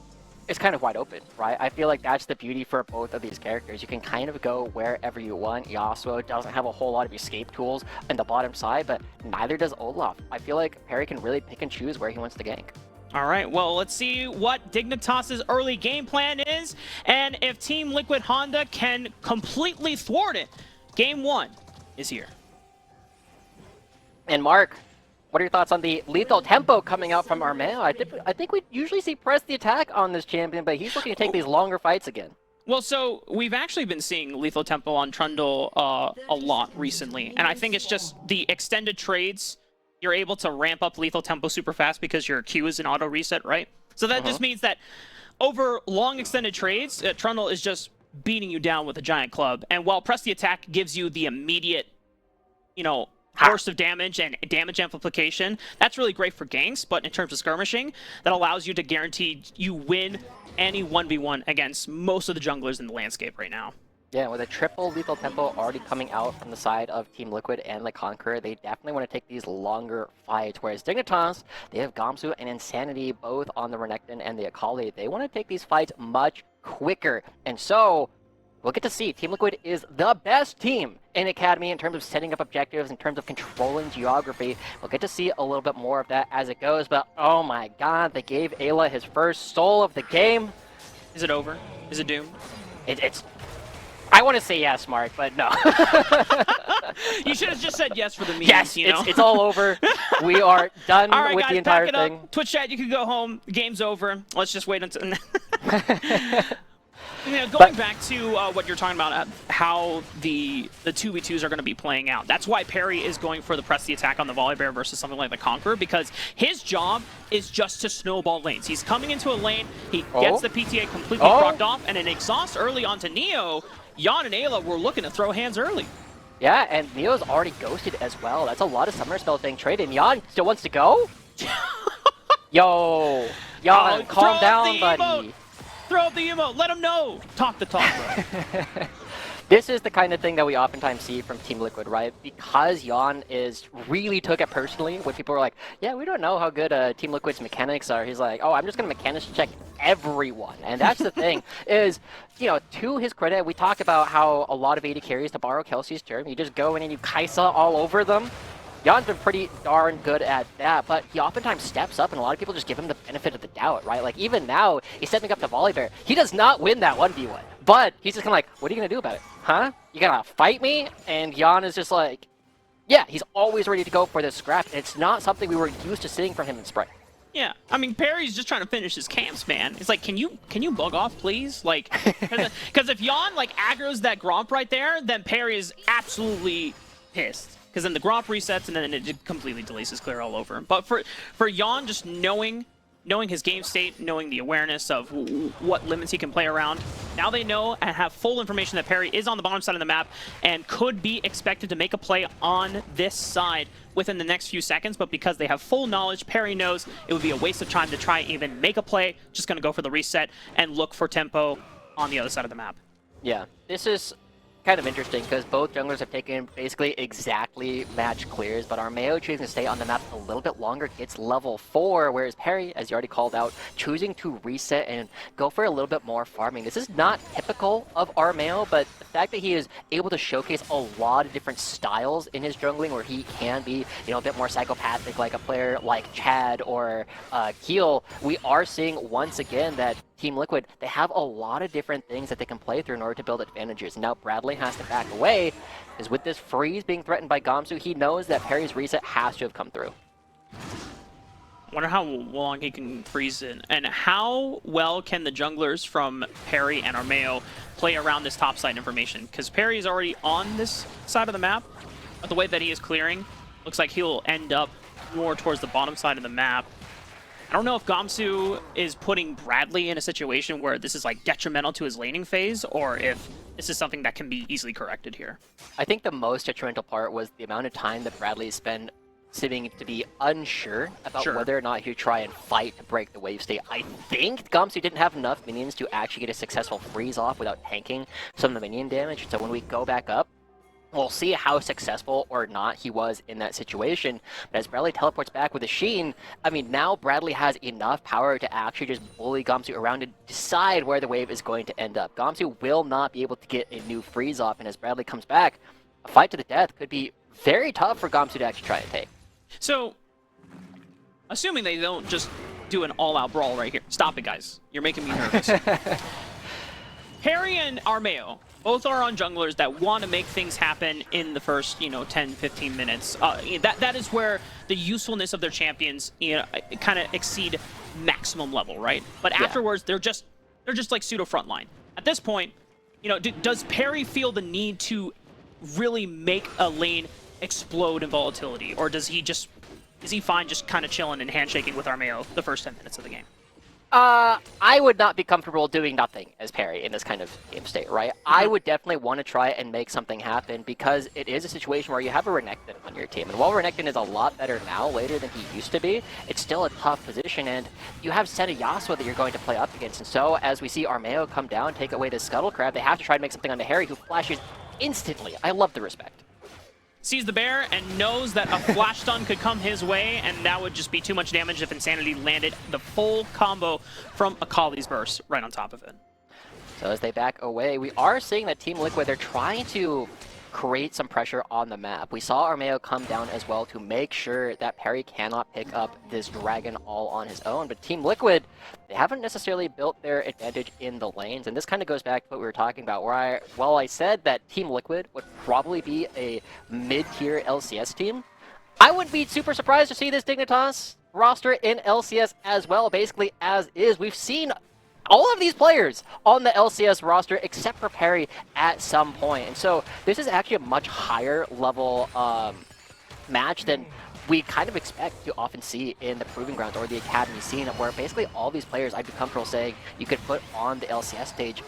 it's kind of wide open, right? I feel like that's the beauty for both of these characters. You can kind of go wherever you want. Yasuo doesn't have a whole lot of escape tools in the bottom side, but neither does Olaf. I feel like Perry can really pick and choose where he wants to gank. All right, well, let's see what Dignitas' early game plan is, and if Team Liquid Honda can completely thwart it. Game 1 is here. And Mark, what are your thoughts on the lethal tempo coming out from Armeo? I think we usually see press the attack on this champion, but he's looking to take these longer fights again. Well, so we've actually been seeing lethal tempo on Trundle a lot recently, and I think it's just the extended trades. You're able to ramp up lethal tempo super fast because your Q is an auto reset, right? So that just means that over long extended trades, Trundle is just beating you down with a giant club, and while press the attack gives you the immediate, you know, burst of damage and damage amplification, that's really great for ganks, but in terms of skirmishing, that allows you to guarantee you win any 1v1 against most of the junglers in the landscape right now. Yeah, with a triple lethal tempo already coming out from the side of Team Liquid and the Conqueror, they definitely want to take these longer fights. Whereas Dignitas, they have Gamsu and Insanity both on the Renekton and the Akali. They want to take these fights much quicker. And so, we'll get to see Team Liquid is the best team in Academy in terms of setting up objectives, in terms of controlling geography. We'll get to see a little bit more of that as it goes, but oh my god, they gave Ayla his first soul of the game. Is it over? Is it doomed? It's... I want to say yes, Mark, but no. You should have just said yes for the memes, yes, you know? it's all over. We are done all right, with guys, the entire back it thing. Up. Twitch chat, you can go home. The game's over. Let's just wait until... You know, going back to what you're talking about, how the 2v2s are going to be playing out. That's why Perry is going for the press the attack on the Volibear versus something like the Conqueror, because his job is just to snowball lanes. He's coming into a lane, he gets the PTA completely procced off, and an exhaust early onto Neo. Jan and Ayla were looking to throw hands early. Yeah, and Neo's already ghosted as well. That's a lot of summoner spells being traded. Jan still wants to go? Yo, Jan, calm down, buddy. Throw up the emote, let him know. Talk the talk, bro. This is the kind of thing that we oftentimes see from Team Liquid, right? Because Jan really took it personally when people were like, yeah, we don't know how good Team Liquid's mechanics are. He's like, oh, I'm just going to mechanics check everyone. And that's the thing, is, you know, to his credit, we talked about how a lot of AD carries, to borrow Kelsey's term, you just go in and you Kaisa all over them. Jan's been pretty darn good at that, but he oftentimes steps up and a lot of people just give him the benefit of the doubt, right? Like, even now, he's stepping up to Volibear. He does not win that 1v1, but he's just kind of like, what are you going to do about it? Huh? You gonna fight me? And Jan is just like, yeah, he's always ready to go for this scrap. It's not something we were used to seeing from him in Sprite. Yeah, I mean Perry's just trying to finish his camps, man. It's like, can you bug off, please? Like, because if Yon like aggro's that Gromp right there, then Perry is absolutely pissed. Because then the Gromp resets and then it just completely delays his clear all over. But for Yon, just knowing his game state, knowing the awareness of what limits he can play around, now they know and have full information that Perry is on the bottom side of the map and could be expected to make a play on this side within the next few seconds, but because they have full knowledge, Perry knows it would be a waste of time to try even make a play, just going to go for the reset and look for tempo on the other side of the map. Yeah, this is kind of interesting because both junglers have taken basically exactly match clears, but Armeo choosing to stay on the map a little bit longer gets level 4, whereas Perry, as you already called out, choosing to reset and go for a little bit more farming. This is not typical of Armeo, but the fact that he is able to showcase a lot of different styles in his jungling where he can be, you know, a bit more psychopathic like a player like Chad or Keel, we are seeing once again that Team Liquid, they have a lot of different things that they can play through in order to build advantages. Now Bradley has to back away, because with this freeze being threatened by Gamsu, he knows that Perry's reset has to have come through. Wonder how long he can freeze in, and how well can the junglers from Perry and Armeo play around this top side information, because Perry is already on this side of the map, but the way that he is clearing, looks like he'll end up more towards the bottom side of the map. I don't know if Gamsu is putting Bradley in a situation where this is like detrimental to his laning phase, or if this is something that can be easily corrected here. I think the most detrimental part was the amount of time that Bradley spent seeming to be unsure about whether or not he would try and fight to break the wave state. I think Gamsu didn't have enough minions to actually get a successful freeze off without tanking some of the minion damage, so when we go back up, we'll see how successful or not he was in that situation. But as Bradley teleports back with a Sheen, I mean, now Bradley has enough power to actually just bully Gamsu around and decide where the wave is going to end up. Gamsu will not be able to get a new freeze off, and as Bradley comes back, a fight to the death could be very tough for Gamsu to actually try and take. So, assuming they don't just do an all-out brawl right here. Stop it, guys. You're making me nervous. Harry and Armeo both are on junglers that want to make things happen in the first, 10, 15 minutes. That is where the usefulness of their champions, kind of exceed maximum level, right? But afterwards, they're just like pseudo frontline. At this point, does Perry feel the need to really make a lane explode in volatility, or is he fine just kind of chilling and handshaking with Armeo the first 10 minutes of the game? I would not be comfortable doing nothing as Perry in this kind of game state, right? I would definitely want to try and make something happen because it is a situation where you have a Renekton on your team. And while Renekton is a lot better now, later than he used to be, it's still a tough position. And you have Senna Yasuo that you're going to play up against. And so as we see Armeo come down, take away the Scuttle Crab, they have to try to make something onto Harry, who flashes instantly. I love the respect. Sees the bear and knows that a flash stun could come his way, and that would just be too much damage if Insanity landed the full combo from Akali's burst right on top of it. So as they back away, we are seeing that Team Liquid, they're trying to create some pressure on the map. We saw Armeo come down as well to make sure that Perry cannot pick up this dragon all on his own, but Team Liquid, they haven't necessarily built their advantage in the lanes, and this kind of goes back to what we were talking about, where while I said that Team Liquid would probably be a mid-tier LCS team, I wouldn't be super surprised to see this Dignitas roster in LCS as well, basically as is. We've seen all of these players on the LCS roster except for Perry at some point. And so this is actually a much higher level match than we kind of expect to often see in the Proving Grounds or the Academy scene, where basically all these players I'd be comfortable saying you could put on the LCS stage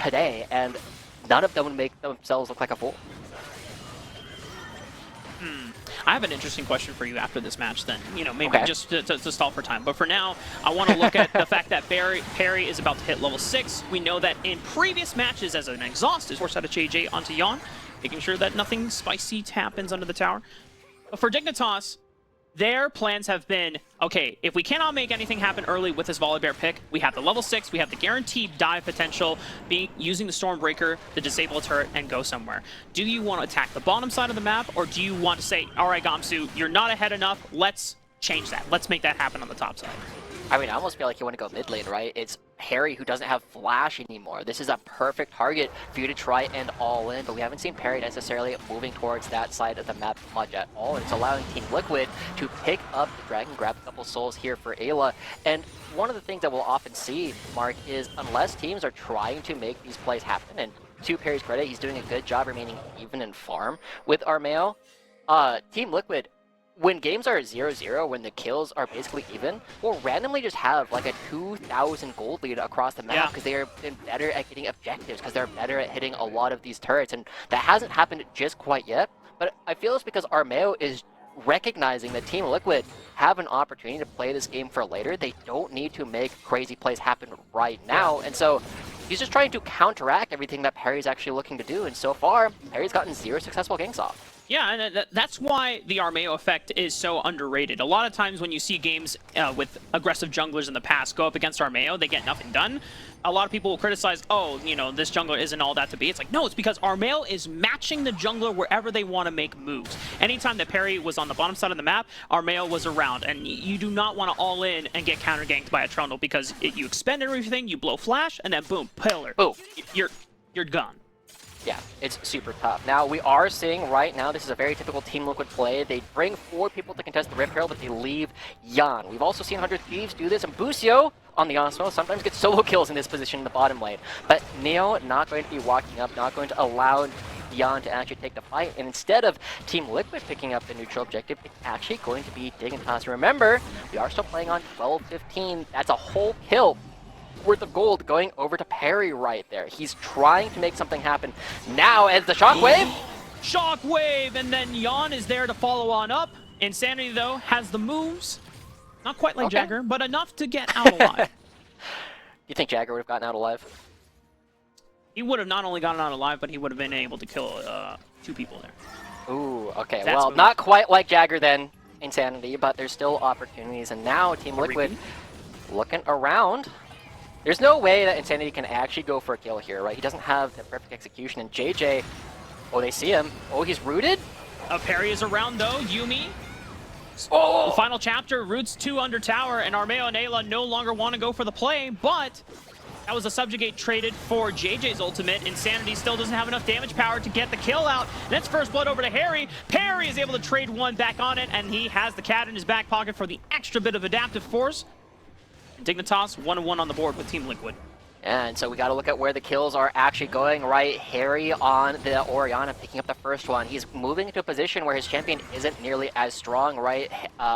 today and none of them would make themselves look like a fool. I have an interesting question for you after this match then, maybe just to stall for time. But for now, I want to look at the fact that Perry is about to hit level 6. We know that in previous matches as an exhaust is forced out of JJ onto Yon, making sure that nothing spicy happens under the tower. But for Dignitas, their plans have been, okay, if we cannot make anything happen early with this Volibear pick, we have the level 6, we have the guaranteed dive potential, using the Stormbreaker to disable a turret and go somewhere. Do you want to attack the bottom side of the map, or do you want to say, all right, Gamsu, you're not ahead enough, let's change that. Let's make that happen on the top side. I mean, I almost feel like you want to go mid lane, right? It's Harry, who doesn't have Flash anymore. This is a perfect target for you to try and all in, but we haven't seen Perry necessarily moving towards that side of the map much at all. And it's allowing Team Liquid to pick up the dragon, grab a couple souls here for Ayla. And one of the things that we'll often see, Mark, is unless teams are trying to make these plays happen, and to Perry's credit, he's doing a good job remaining even in farm with Armeo. Team Liquid, when games are 0-0, when the kills are basically even, we'll randomly just have like a 2,000 gold lead across the map because they are better at getting objectives, because they're better at hitting a lot of these turrets, and that hasn't happened just quite yet. But I feel it's because Armeo is recognizing that Team Liquid have an opportunity to play this game for later. They don't need to make crazy plays happen right now, and so he's just trying to counteract everything that Perry's actually looking to do, and so far, Perry's gotten 0 successful ganks off. Yeah, and that's why the Armeo effect is so underrated. A lot of times when you see games with aggressive junglers in the past go up against Armeo, they get nothing done. A lot of people will criticize, oh, you know, this jungler isn't all that to be. It's like, no, it's because Armeo is matching the jungler wherever they want to make moves. Anytime that Perry was on the bottom side of the map, Armeo was around, and you do not want to all in and get counter-ganked by a Trundle, because you expend everything, you blow flash, and then boom, pillar. Boom. You're gone. Yeah, it's super tough. Now, we are seeing right now, this is a very typical Team Liquid play. They bring 4 people to contest the Rift Herald, but they leave Yan. We've also seen 100 Thieves do this, and Busio, on the Osmo, sometimes gets solo kills in this position in the bottom lane. But Neo not going to be walking up, not going to allow Yan to actually take the fight, and instead of Team Liquid picking up the neutral objective, it's actually going to be Dignitas. Remember, we are still playing on 12-15. That's a whole kill worth of gold going over to Perry right there. He's trying to make something happen. Now, as the Shockwave... Shockwave, and then Yan is there to follow on up. Insanity, though, has the moves. Not quite like Jagger, but enough to get out alive. You think Jagger would have gotten out alive? He would have not only gotten out alive, but he would have been able to kill 2 people there. Ooh, okay. That's well, not quite like Jagger then, Insanity, but there's still opportunities. And now Team Liquid looking around. There's no way that Insanity can actually go for a kill here, right? He doesn't have the perfect execution. And JJ, oh, they see him. Oh, he's rooted? Perry is around, though. Yuumi. Oh! The final chapter, roots 2 under tower, and Armeo and Ayla no longer want to go for the play, but that was a subjugate traded for JJ's ultimate. Insanity still doesn't have enough damage power to get the kill out. And it's first blood over to Harry. Perry is able to trade 1 back on it, and he has the cat in his back pocket for the extra bit of adaptive force. Dignitas 1-1 on the board with Team Liquid. And so we got to look at where the kills are actually going, right? Harry on the Orianna picking up the first one. He's moving into a position where his champion isn't nearly as strong, right?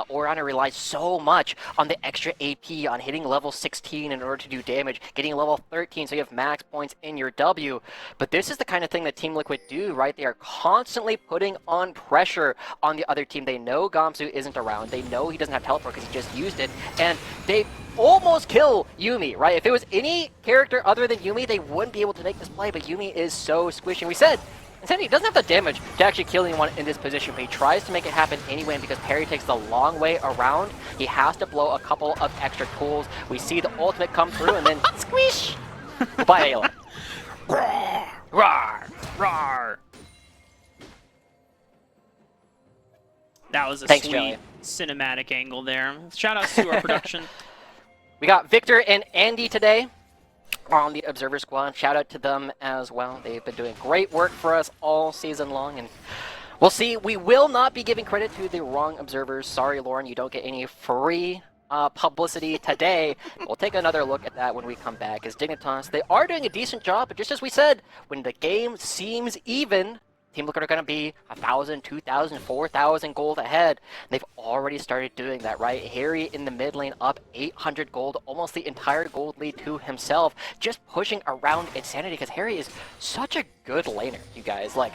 Orianna relies so much on the extra AP, on hitting level 16 in order to do damage, getting level 13 so you have max points in your W. But this is the kind of thing that Team Liquid do, right? They are constantly putting on pressure on the other team. They know Gamsu isn't around. They know he doesn't have teleport because he just used it. And they almost kill Yuumi, right? If it was any character other than Yuumi, they wouldn't be able to make this play, but Yuumi is so squishy. We said, Insanity doesn't have the damage to actually kill anyone in this position, but he tries to make it happen anyway, and because Perry takes the long way around, he has to blow a couple of extra tools. We see the ultimate come through, and then squish! Goodbye, Ayla. Roar! Roar! Roar! That was a Thanks, sweet Joey. cinematic angle there. Shout outs to our production. We got Victor and Andy today on the Observer Squad. Shout out to them as well. They've been doing great work for us all season long, and we'll see. We will not be giving credit to the wrong observers. Sorry, Lauren, you don't get any free publicity today. We'll take another look at that when we come back. As Dignitas, they are doing a decent job, but just as we said, when the game seems even, Team Liquid are going to be 1,000, 2,000, 4,000 gold ahead. They've already started doing that, right? Harry in the mid lane up 800 gold, almost the entire gold lead to himself, just pushing around Insanity because Harry is such a good laner, you guys. Like,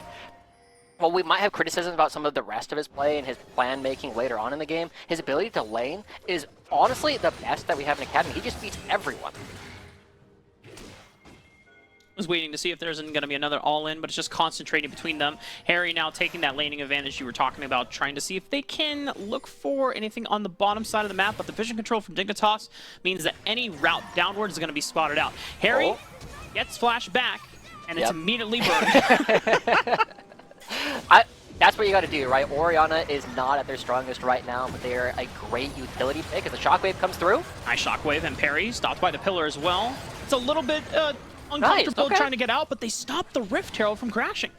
while we might have criticisms about some of the rest of his play and his plan making later on in the game, his ability to lane is honestly the best that we have in Academy. He just beats everyone. Was waiting to see if there's going to be another all-in, but it's just concentrating between them. Harry now taking that laning advantage you were talking about, trying to see if they can look for anything on the bottom side of the map, but the vision control from Dignitas means that any route downwards is going to be spotted out. Harry gets flash back, and it's immediately burned. That's what you got to do, right? Orianna is not at their strongest right now, but they are a great utility pick as the Shockwave comes through. Nice Shockwave, and Parry stopped by the pillar as well. It's a little bit uncomfortable trying to get out, but they stopped the Rift Herald from crashing.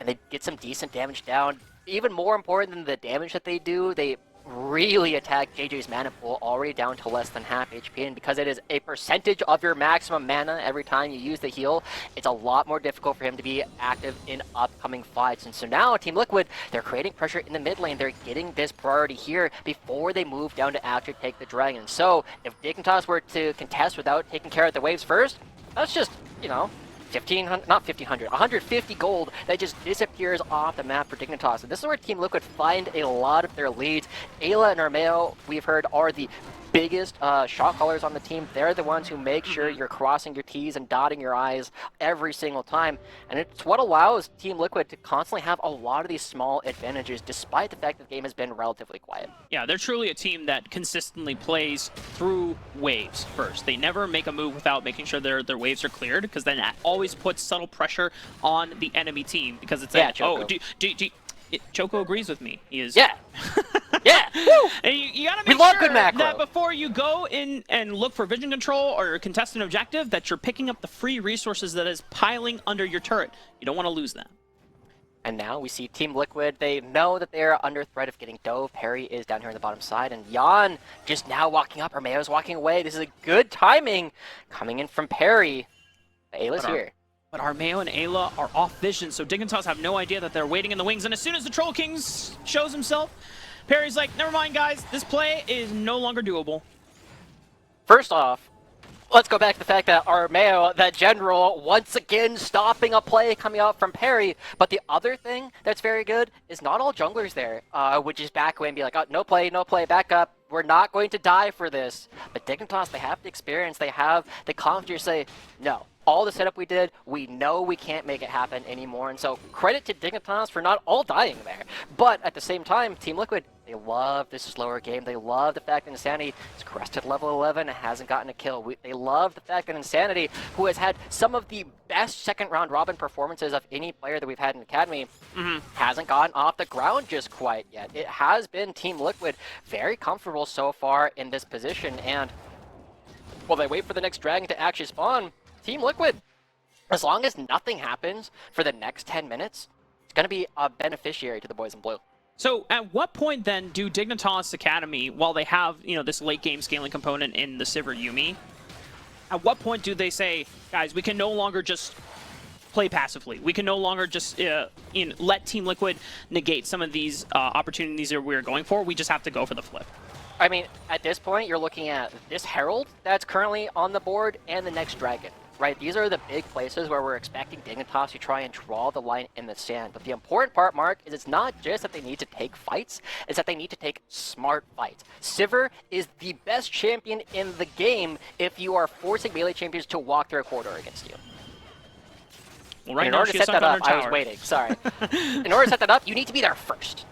And they get some decent damage down. Even more important than the damage that they do, they really attack JJ's mana pool already down to less than half HP, and because it is a percentage of your maximum mana every time you use the heal, it's a lot more difficult for him to be active in upcoming fights. And so now Team Liquid, they're creating pressure in the mid lane. They're getting this priority here before they move down to actually take the dragon. So if Dignitas were to contest without taking care of the waves first, that's just, you know, 150 gold that just disappears off the map for Dignitas. And this is where Team Liquid find a lot of their leads. Ayla and Armeo, we've heard, are the biggest shot callers on the team. They're the ones who make sure you're crossing your T's and dotting your I's every single time. And it's what allows Team Liquid to constantly have a lot of these small advantages, despite the fact that the game has been relatively quiet. Yeah, they're truly a team that consistently plays through waves first. They never make a move without making sure their waves are cleared, because then that always puts subtle pressure on the enemy team, because it's like, oh, Choco agrees with me. He is. Yeah. Yeah. And you gotta We make love sure good macro. that before you go in and look for vision control or contest an objective, that you're picking up the free resources that is piling under your turret. You don't want to lose that. And now we see Team Liquid. They know that they are under threat of getting dove. Perry is down here on the bottom side, and Jan just now walking up. Armeo's walking away. This is a good timing coming in from Perry. Ayla's here. But Armeo and Ayla are off vision, so Dignitas have no idea that they're waiting in the wings. And as soon as the Troll King shows himself, Perry's like, never mind, guys. This play is no longer doable. First off, let's go back to the fact that Armeo, that general, once again stopping a play coming out from Perry. But the other thing that's very good is not all junglers there would just back away and be like, oh, no play, back up. We're not going to die for this. But Dignitas, they have the experience. They have the confidence to say, no. All the setup we did, we know we can't make it happen anymore. And so credit to Dignitas for not all dying there. But at the same time, Team Liquid, they love this slower game. They love the fact that Insanity is crested level 11 and hasn't gotten a kill. They love the fact that Insanity, who has had some of the best second round robin performances of any player that we've had in Academy, hasn't gotten off the ground just quite yet. It has been Team Liquid very comfortable so far in this position. And while they wait for the next dragon to actually spawn, Team Liquid, as long as nothing happens for the next 10 minutes, it's going to be a beneficiary to the boys in blue. So at what point then do Dignitas Academy, while they have, you know, this late game scaling component in the Sivir Yuumi, at what point do they say, guys, we can no longer just play passively. We can no longer just let Team Liquid negate some of these opportunities that we're going for. We just have to go for the flip. I mean, at this point, you're looking at this Herald that's currently on the board and the next dragon. Right, these are the big places where we're expecting Dignitas to try and draw the line in the sand. But the important part, Mark, is it's not just that they need to take fights, it's that they need to take smart fights. Sivir is the best champion in the game if you are forcing melee champions to walk through a corridor against you. Well, right in now order to she's set that sunk on up, her I was tower. waiting, sorry. In order to set that up, you need to be there first.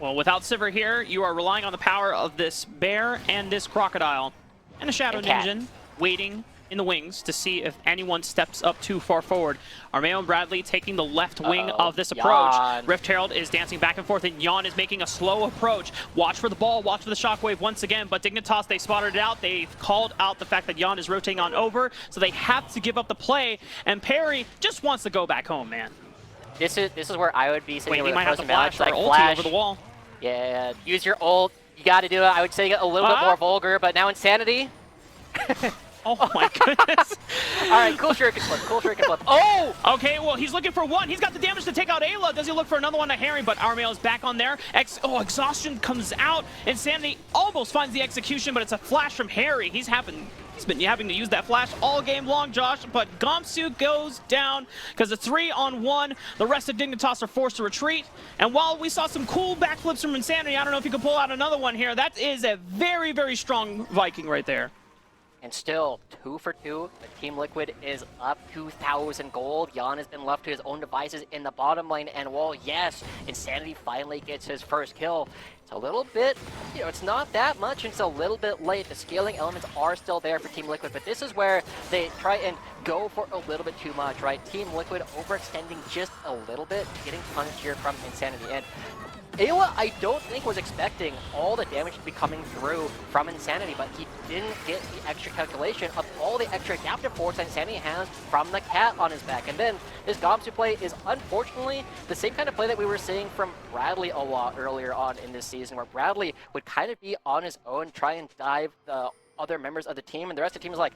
Well, without Sivir here, you are relying on the power of this bear and this crocodile. And a Shadow And cat. Ninja waiting in the wings to see if anyone steps up too far forward. Armeo and Bradley taking the left wing of this approach. Jan. Rift Herald is dancing back and forth, and Jan is making a slow approach. Watch for the ball, watch for the shockwave once again, but Dignitas, they spotted it out. They've called out the fact that Jan is rotating on over, so they have to give up the play, and Perry just wants to go back home, man. This is where I would be sitting Wait, here he with might a have to frozen match, flash or like ulti flash. over the wall. Yeah, use your ult. You got to do it. I would say it a little bit more vulgar, but now Insanity. Oh my goodness. All right, cool shuriken flip, cool shuriken flip. Oh! Okay, well, he's looking for one. He's got the damage to take out Ayla. Does he look for another one to Harry? But Armeo is back on there. Exhaustion comes out. Insanity almost finds the execution, but it's a flash from Harry. He's been having to use that flash all game long, Josh. But Gamsu goes down because it's 3-on-1. The rest of Dignitas are forced to retreat. And while we saw some cool backflips from Insanity, I don't know if you could pull out another one here. That is a very, very strong Viking right there. And still, 2 for 2. The Team Liquid is up 2,000 gold. Jan has been left to his own devices in the bottom lane. And while, yes, Insanity finally gets his first kill, it's a little bit, you know, it's not that much. It's a little bit late. The scaling elements are still there for Team Liquid. But this is where they try and go for a little bit too much, right? Team Liquid overextending just a little bit, getting punished here from Insanity. And Ayla, I don't think was expecting all the damage to be coming through from Insanity, but he didn't get the extra calculation of all the extra adaptive force that Insanity has from the cat on his back. And then his Gamsu play is unfortunately the same kind of play that we were seeing from Bradley a lot earlier on in this season, where Bradley would kind of be on his own, try and dive the other members of the team, and the rest of the team is like,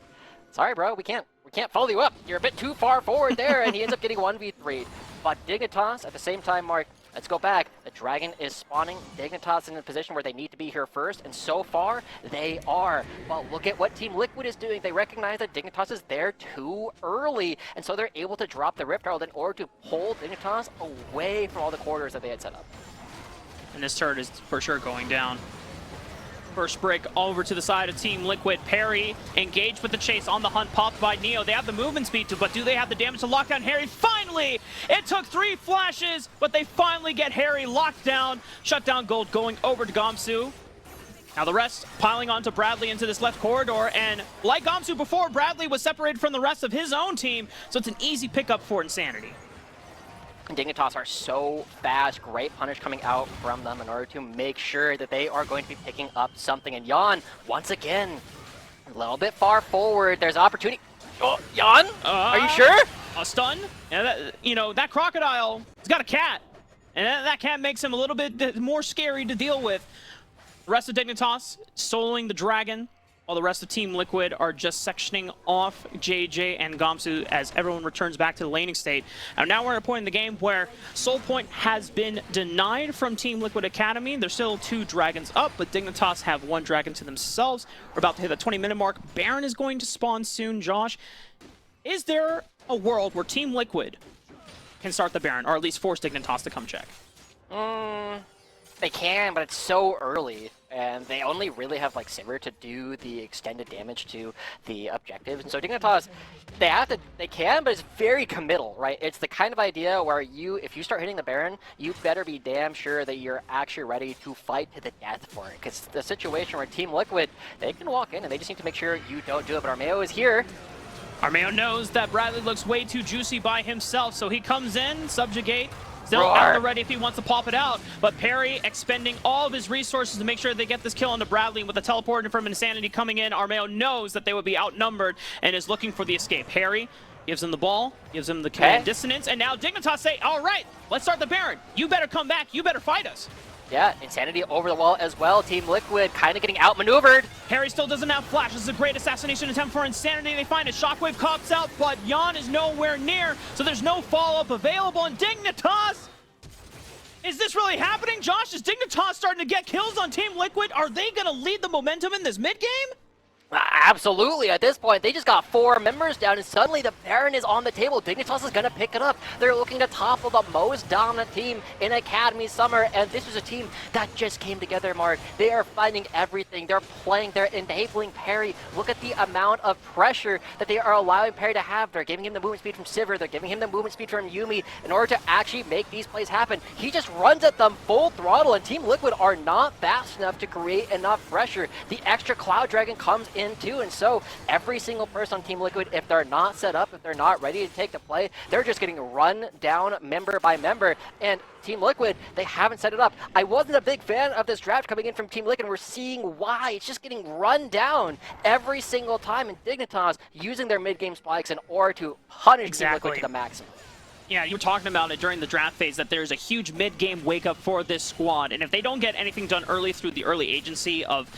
sorry bro, we can't follow you up. You're a bit too far forward there, and he ends up getting 1v3. But Dignitas, at the same time, Mark, let's go back. The Dragon is spawning. Dignitas in a position where they need to be here first, and so far, they are. But look at what Team Liquid is doing. They recognize that Dignitas is there too early, and so they're able to drop the Rift Herald in order to pull Dignitas away from all the corridors that they had set up. And this turret is for sure going down. First break over to the side of Team Liquid. Perry engaged with the chase on the hunt, popped by Neo. They have the movement speed, but do they have the damage to lock down Harry? Finally! It took 3 flashes, but they finally get Harry locked down. Shutdown gold going over to Gamsu. Now the rest piling onto Bradley into this left corridor, and like Gamsu before, Bradley was separated from the rest of his own team, so it's an easy pickup for Insanity. Dignitas are so fast, great punish coming out from them in order to make sure that they are going to be picking up something. And Jan, once again, a little bit far forward. There's opportunity. Oh, Jan, are you sure? A stun? And that crocodile, he's got a cat. And that cat makes him a little bit more scary to deal with. The rest of Dignitas soloing the Dragon, while the rest of Team Liquid are just sectioning off JJ and Gamsu as everyone returns back to the laning state. And now we're at a point in the game where Soul Point has been denied from Team Liquid Academy. There's still 2 dragons up, but Dignitas have 1 dragon to themselves. We're about to hit the 20-minute mark. Baron is going to spawn soon. Josh, is there a world where Team Liquid can start the Baron, or at least force Dignitas to come check? They can, but it's so early, and they only really have like Sivir to do the extended damage to the objectives. And so Dignitas, they can, but it's very committal, right? It's the kind of idea where if you start hitting the Baron, you better be damn sure that you're actually ready to fight to the death for it. Because the situation where Team Liquid, they can walk in and they just need to make sure you don't do it. But Armeo is here. Armeo knows that Bradley looks way too juicy by himself, so he comes in, subjugate. Still at the ready if he wants to pop it out, but Perry expending all of his resources to make sure they get this kill onto Bradley. With the teleport from Insanity coming in, Armeo knows that they would be outnumbered and is looking for the escape. Harry gives him the ball, gives him the command dissonance, and now Dignitas say, all right, let's start the Baron. You better come back, you better fight us. Yeah, Insanity over the wall as well. Team Liquid kind of getting outmaneuvered. Harry still doesn't have flash. This is a great assassination attempt for Insanity. They find a Shockwave cops out, but Jan is nowhere near, so there's no follow-up available. And Dignitas, is this really happening? Josh, is Dignitas starting to get kills on Team Liquid? Are they going to lead the momentum in this mid-game? Absolutely. At this point, they just got 4 members down, and suddenly the Baron is on the table. Dignitas is going to pick it up. They're looking to topple the most dominant team in Academy Summer, and this is a team that just came together, Mark. They are finding everything. They're playing. They're enabling Perry. Look at the amount of pressure that they are allowing Perry to have. They're giving him the movement speed from Sivir. They're giving him the movement speed from Yuumi in order to actually make these plays happen. He just runs at them full throttle, and Team Liquid are not fast enough to create enough pressure. The extra Cloud Dragon comes in too, and so every single person on Team Liquid, if they're not set up, if they're not ready to take the play, they're just getting run down member by member. And Team Liquid, they haven't set it up. I wasn't a big fan of this draft coming in from Team Liquid, and we're seeing why. It's just getting run down every single time, and Dignitas using their mid-game spikes in order to punish Team Liquid to the maximum. Yeah, you were talking about it during the draft phase that there's a huge mid-game wake-up for this squad, and if they don't get anything done early through the early agency of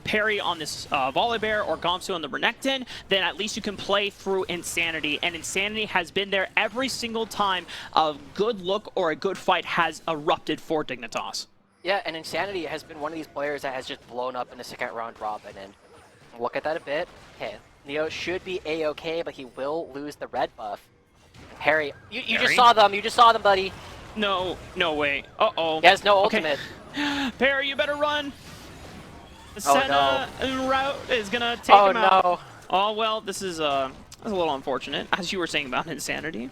Perry on this Volibear or Gamsu on the Renekton, then at least you can play through Insanity, and Insanity has been there every single time a good look or a good fight has erupted for Dignitas. Yeah, and Insanity has been one of these players that has just blown up in the second round robin, and look at that a bit. Okay, Neo should be A-okay, but he will lose the red buff. Harry, you just saw them. You just saw them, buddy. No way. Uh-oh. He has no ultimate. Perry, you better run. The Senna route is going to take him out. Oh, no. Oh, well, this is a little unfortunate, as you were saying about Insanity.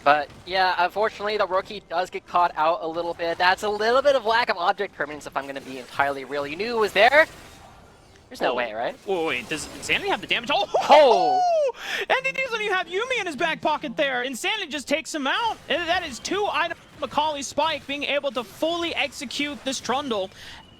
But, yeah, unfortunately, the rookie does get caught out a little bit. That's a little bit of lack of object permanence, if I'm going to be entirely real. You knew it was there? There's no way, right? Wait, does Insanity have the damage? Oh! NDDs when you have Yumi in his back pocket there. Insanity just takes him out. And that is 2 items from Macaulay's Spike being able to fully execute this Trundle.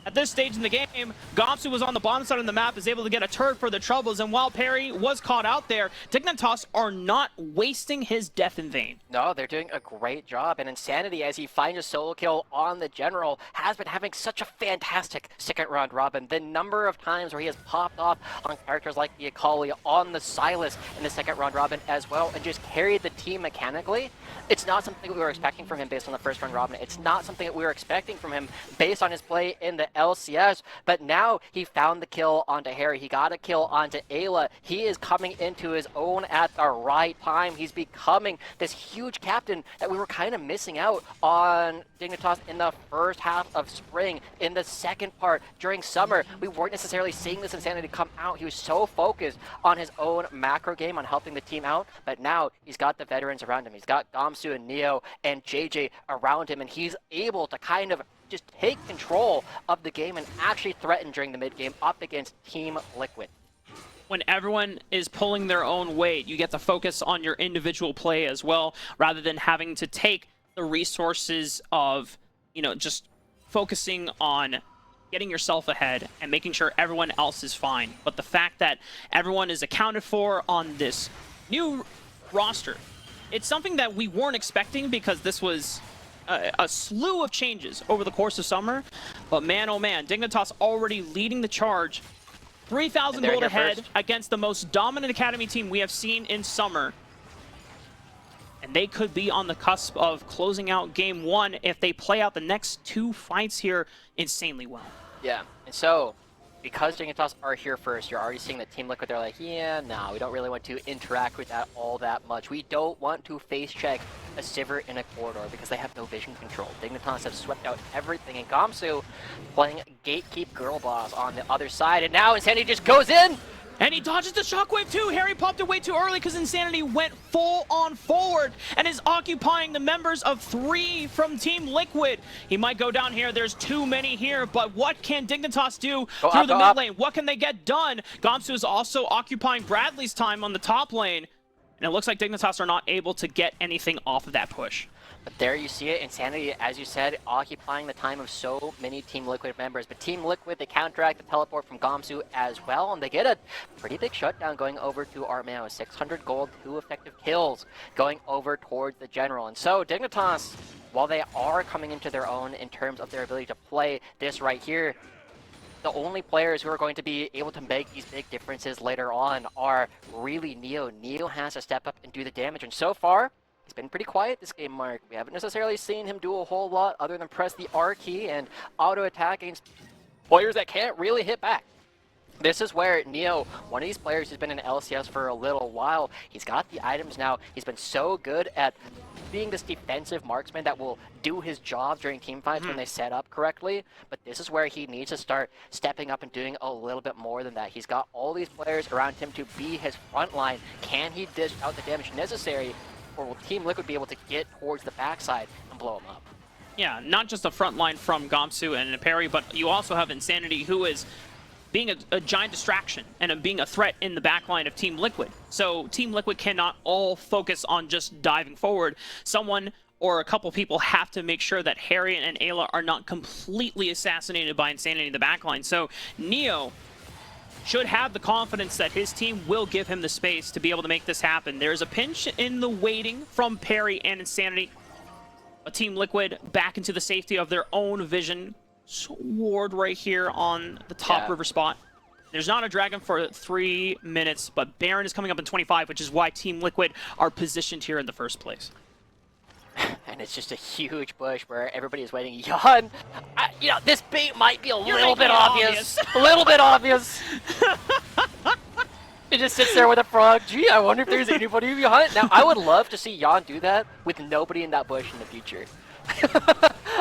At this stage in the game, Gamsu was on the bottom side of the map, is able to get a turret for the troubles, and while Perry was caught out there, Dignitas are not wasting his death in vain. No, they're doing a great job, and Insanity, as he finds a solo kill on the General, has been having such a fantastic second round robin. The number of times where he has popped off on characters like the Akali, on the Silas in the second round robin as well, and just carried the team mechanically. It's not something we were expecting from him based on the first round robin. It's not something that we were expecting from him based on his play in the LCS, but now he found the kill onto Harry. He got a kill onto Ayla. He is coming into his own at the right time. He's becoming this huge captain that we were kind of missing out on Dignitas in the first half of spring. In the second part during summer, we weren't necessarily seeing this Insanity come out. He was so focused on his own macro game, on helping the team out, but now he's got the veterans around him. He's got Gamsu and Neo and JJ around him, and he's able to kind of just take control of the game and actually threaten during the mid game up against Team Liquid. When everyone is pulling their own weight, you get to focus on your individual play as well, rather than having to take the resources of, just focusing on getting yourself ahead and making sure everyone else is fine. But the fact that everyone is accounted for on this new roster, it's something that we weren't expecting because this was a slew of changes over the course of summer. But man, oh man, Dignitas already leading the charge. 3,000 gold ahead against the most dominant Academy team we have seen in summer. And they could be on the cusp of closing out game 1 if they play out the next 2 fights here insanely well. Yeah, and so because Dignitas are here first, you're already seeing that Team Liquid, they're like, yeah, no, we don't really want to interact with that all that much. We don't want to face check a Sivir in a corridor because they have no vision control. Dignitas have swept out everything, and Gamsu playing gatekeeper girl boss on the other side, and now Insanity just goes in! And he dodges the shockwave too. Harry popped it way too early because Insanity went full on forward and is occupying the members of 3 from Team Liquid. He might go down here. There's too many here, but what can Dignitas do through the mid lane? What can they get done? Gamsu is also occupying Bradley's time on the top lane. And it looks like Dignitas are not able to get anything off of that push. But there you see it, Insanity, as you said, occupying the time of so many Team Liquid members. But Team Liquid, they counteract the teleport from Gamsu as well, and they get a pretty big shutdown going over to Armeo. 600 gold, 2 effective kills going over towards the General. And so Dignitas, while they are coming into their own in terms of their ability to play this right here, the only players who are going to be able to make these big differences later on are really Neo. Neo has to step up and do the damage, and so far, he's been pretty quiet this game, Mark. We haven't necessarily seen him do a whole lot other than press the R key and auto-attack against players that can't really hit back. This is where Neo, one of these players who's been in LCS for a little while, he's got the items now. He's been so good at being this defensive marksman that will do his job during team fights when they set up correctly. But this is where he needs to start stepping up and doing a little bit more than that. He's got all these players around him to be his front line. Can he dish out the damage necessary, or will Team Liquid be able to get towards the backside and blow him up? Yeah, not just a front line from Gamsu and Perry, but you also have Insanity, who is being a giant distraction and being a threat in the backline of Team Liquid. So Team Liquid cannot all focus on just diving forward. Someone or a couple people have to make sure that Harry and Ayla are not completely assassinated by Insanity in the backline. So Neo should have the confidence that his team will give him the space to be able to make this happen. There's a pinch in the waiting from Perry and Insanity. A Team Liquid back into the safety of their own vision. Ward right here on the top river spot. There's not a dragon for 3 minutes, but Baron is coming up in 25, which is why Team Liquid are positioned here in the first place. And it's just a huge bush where everybody is waiting. Yon, this bait might be a little bit obvious. A little bit obvious. He just sits there with a frog. Gee, I wonder if there's anybody behind. Now, I would love to see Yon do that with nobody in that bush in the future.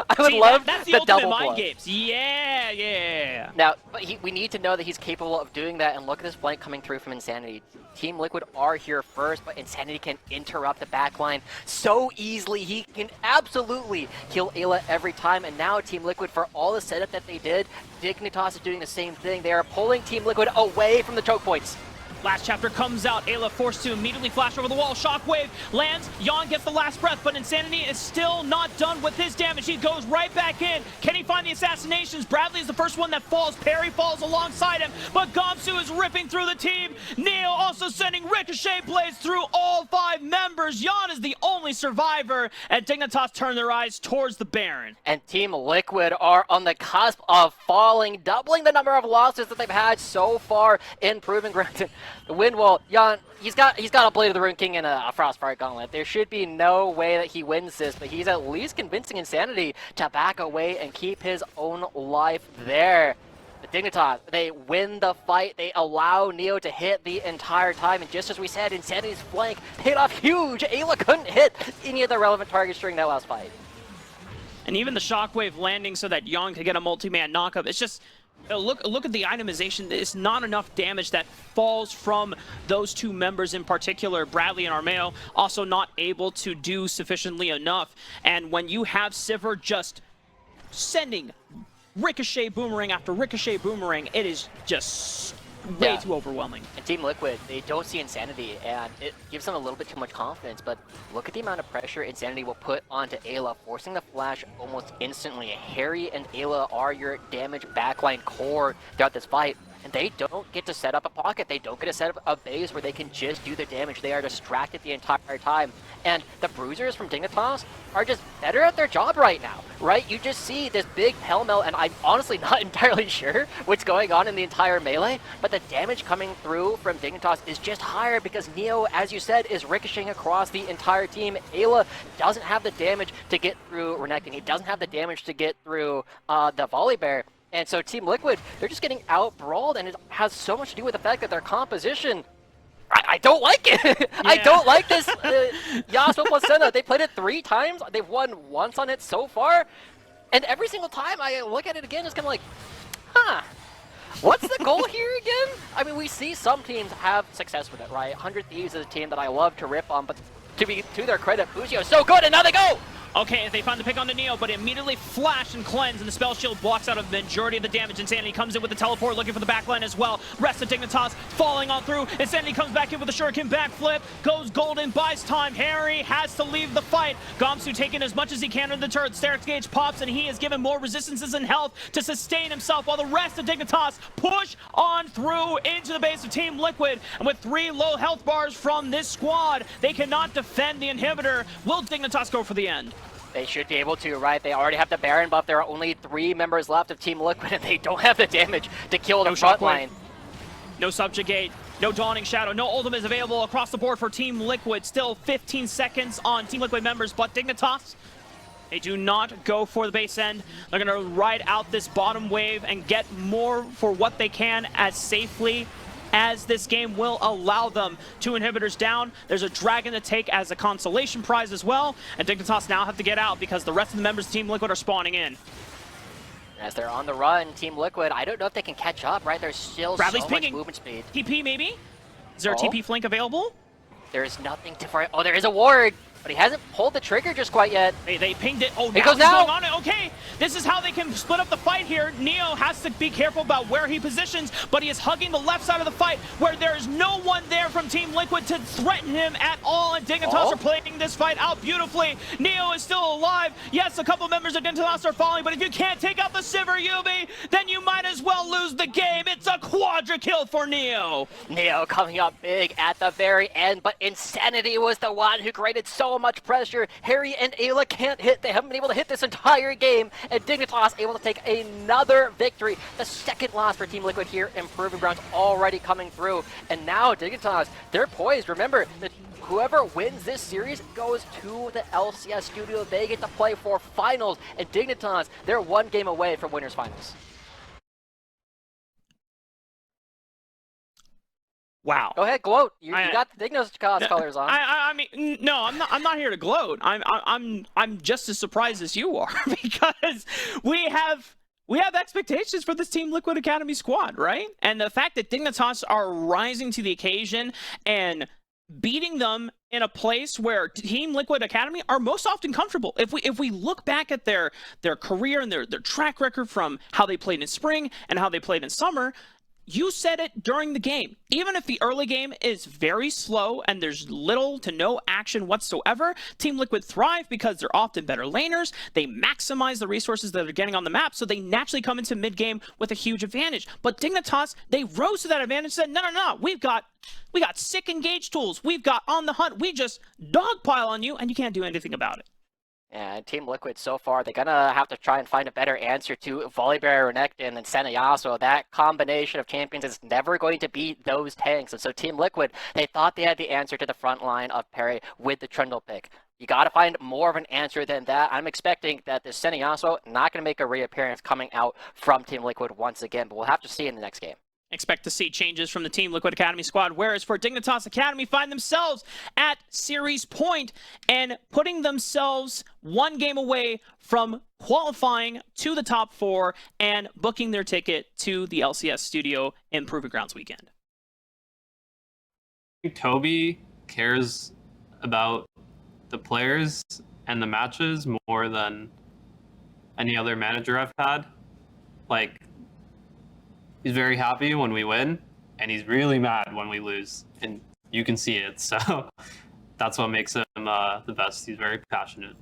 I would love that's the the ultimate double mind plug. games. Yeah. Now, but we need to know that he's capable of doing that, and look at this flank coming through from Insanity. Team Liquid are here first, but Insanity can interrupt the backline so easily. He can absolutely kill Ayla every time, and now Team Liquid, for all the setup that they did, Dignitas is doing the same thing. They are pulling Team Liquid away from the choke points. Last chapter comes out. Ayla forced to immediately flash over the wall. Shockwave lands. Yon gets the last breath, but Insanity is still not done with his damage. He goes right back in. Can he find the assassinations? Bradley is the first one that falls. Perry falls alongside him, but Gamsu is ripping through the team. Neo also sending ricochet blades through all 5 members. Yon is the only survivor, and Dignitas turn their eyes towards the Baron. And Team Liquid are on the cusp of falling, doubling the number of losses that they've had so far in Proving Grounds. The win wall, Jan, he's got a Blade of the Rune King and a Frostfire Gauntlet. There should be no way that he wins this, but he's at least convincing Insanity to back away and keep his own life there. The Dignitas, they win the fight. They allow Neo to hit the entire time, and just as we said, Insanity's flank paid off huge. Ayla couldn't hit any of the relevant targets during that last fight. And even the Shockwave landing so that Yon could get a multi-man knockup, it's just... Look at the itemization. It's not enough damage that falls from those 2 members in particular. Bradley and Armeo also not able to do sufficiently enough. And when you have Sivir just sending ricochet boomerang after ricochet boomerang, it is just way too overwhelming. And Team Liquid, they don't see Insanity, and it gives them a little bit too much confidence, but look at the amount of pressure Insanity will put onto Ayla, forcing the flash almost instantly. Harry and Ayla are your damage backline core throughout this fight, and they don't get to set up a pocket. They don't get to set up a base where they can just do the damage. They are distracted the entire time. And the Bruisers from Dignitas are just better at their job right now, right? You just see this big pell-mell, and I'm honestly not entirely sure what's going on in the entire melee, but the damage coming through from Dignitas is just higher because Neo, as you said, is ricocheting across the entire team. Ayla doesn't have the damage to get through Renekton. He doesn't have the damage to get through the Volley Bear. And so Team Liquid, they're just getting out-brawled, and it has so much to do with the fact that their composition, I don't like it. Yeah. I don't like this Yasuo plus Senna. They played it 3 times. They've won once on it so far. And every single time I look at it again, it's kind of like, huh, what's the goal here again? I mean, we see some teams have success with it, right? 100 Thieves is a team that I love to rip on, but to their credit, Fusio is so good, and now they go! Okay, they find the pick on the Neo, but immediately flash and cleanse, and the spell shield blocks out a majority of the damage. Insanity comes in with the teleport, looking for the backline as well. Rest of Dignitas falling on through. Insanity comes back in with a shuriken backflip, goes golden, buys time. Harry has to leave the fight. Gamsu taking as much as he can in the turret. Sterak's gauge pops, and he is given more resistances and health to sustain himself, while the rest of Dignitas push on through into the base of Team Liquid. And with 3 low health bars from this squad, they cannot defend the inhibitor. Will Dignitas go for the end? They should be able to, right? They already have the Baron buff. There are only 3 members left of Team Liquid, and they don't have the damage to kill the front line. No Subjugate, no Dawning Shadow, no ultimate is available across the board for Team Liquid. Still 15 seconds on Team Liquid members, but Dignitas, they do not go for the base end. They're going to ride out this bottom wave and get more for what they can as safely as this game will allow them. 2 inhibitors down. There's a dragon to take as a consolation prize as well. And Dignitas now have to get out because the rest of the members of Team Liquid are spawning in. As they're on the run, Team Liquid, I don't know if they can catch up, right? There's still Bradley's so pinging. much movement speed. TP maybe? Is there a TP flank available? There's nothing to... Oh, there is a ward, but he hasn't pulled the trigger just quite yet. They pinged it. Oh, it now goes down. Going on it. Okay, this is how they can split up the fight here. Neo has to be careful about where he positions, but he is hugging the left side of the fight where there is no one there from Team Liquid to threaten him at all, and Dignitas are playing this fight out beautifully. Neo is still alive. Yes, a couple members of Dignitas are falling, but if you can't take out the Sivir Yubi, then you might as well lose the game. It's a quadra kill for Neo. Neo coming up big at the very end, but Insanity was the one who created so much pressure. Harry and Ayla can't hit. They haven't been able to hit this entire game, and Dignitas able to take another victory. The second loss for Team Liquid here in Proving Grounds already coming through. And now Dignitas, they're poised. Remember that whoever wins this series goes to the LCS studio. They get to play for finals, and Dignitas, they're 1 game away from winners finals. Wow. Go ahead, gloat. You got the Dignitas colors on. I mean, no, I'm not here to gloat. I'm just as surprised as you are because we have expectations for this Team Liquid Academy squad, right? And the fact that Dignitas are rising to the occasion and beating them in a place where Team Liquid Academy are most often comfortable. If we look back at their career and their track record from how they played in spring and how they played in summer, you said it during the game. Even if the early game is very slow and there's little to no action whatsoever, Team Liquid thrive because they're often better laners. They maximize the resources that they're getting on the map, so they naturally come into mid-game with a huge advantage. But Dignitas, they rose to that advantage and said, no, we got sick engage tools. We've got on the hunt. We just dogpile on you, and you can't do anything about it. And Team Liquid so far, they're gonna have to try and find a better answer to Volibear, Renekton, and Senayaso. That combination of champions is never going to beat those tanks. And so Team Liquid, they thought they had the answer to the front line of Perry with the Trundle pick. You gotta find more of an answer than that. I'm expecting that this Senayaso not gonna make a reappearance coming out from Team Liquid once again, but we'll have to see in the next game. Expect to see changes from the Team Liquid Academy squad, whereas for Dignitas Academy find themselves at series point and putting themselves one game away from qualifying to the top 4 and booking their ticket to the LCS studio in Proving Grounds weekend. Toby cares about the players and the matches more than any other manager I've had. Like, he's very happy when we win, and he's really mad when we lose, and you can see it. So that's what makes him the best. He's very passionate.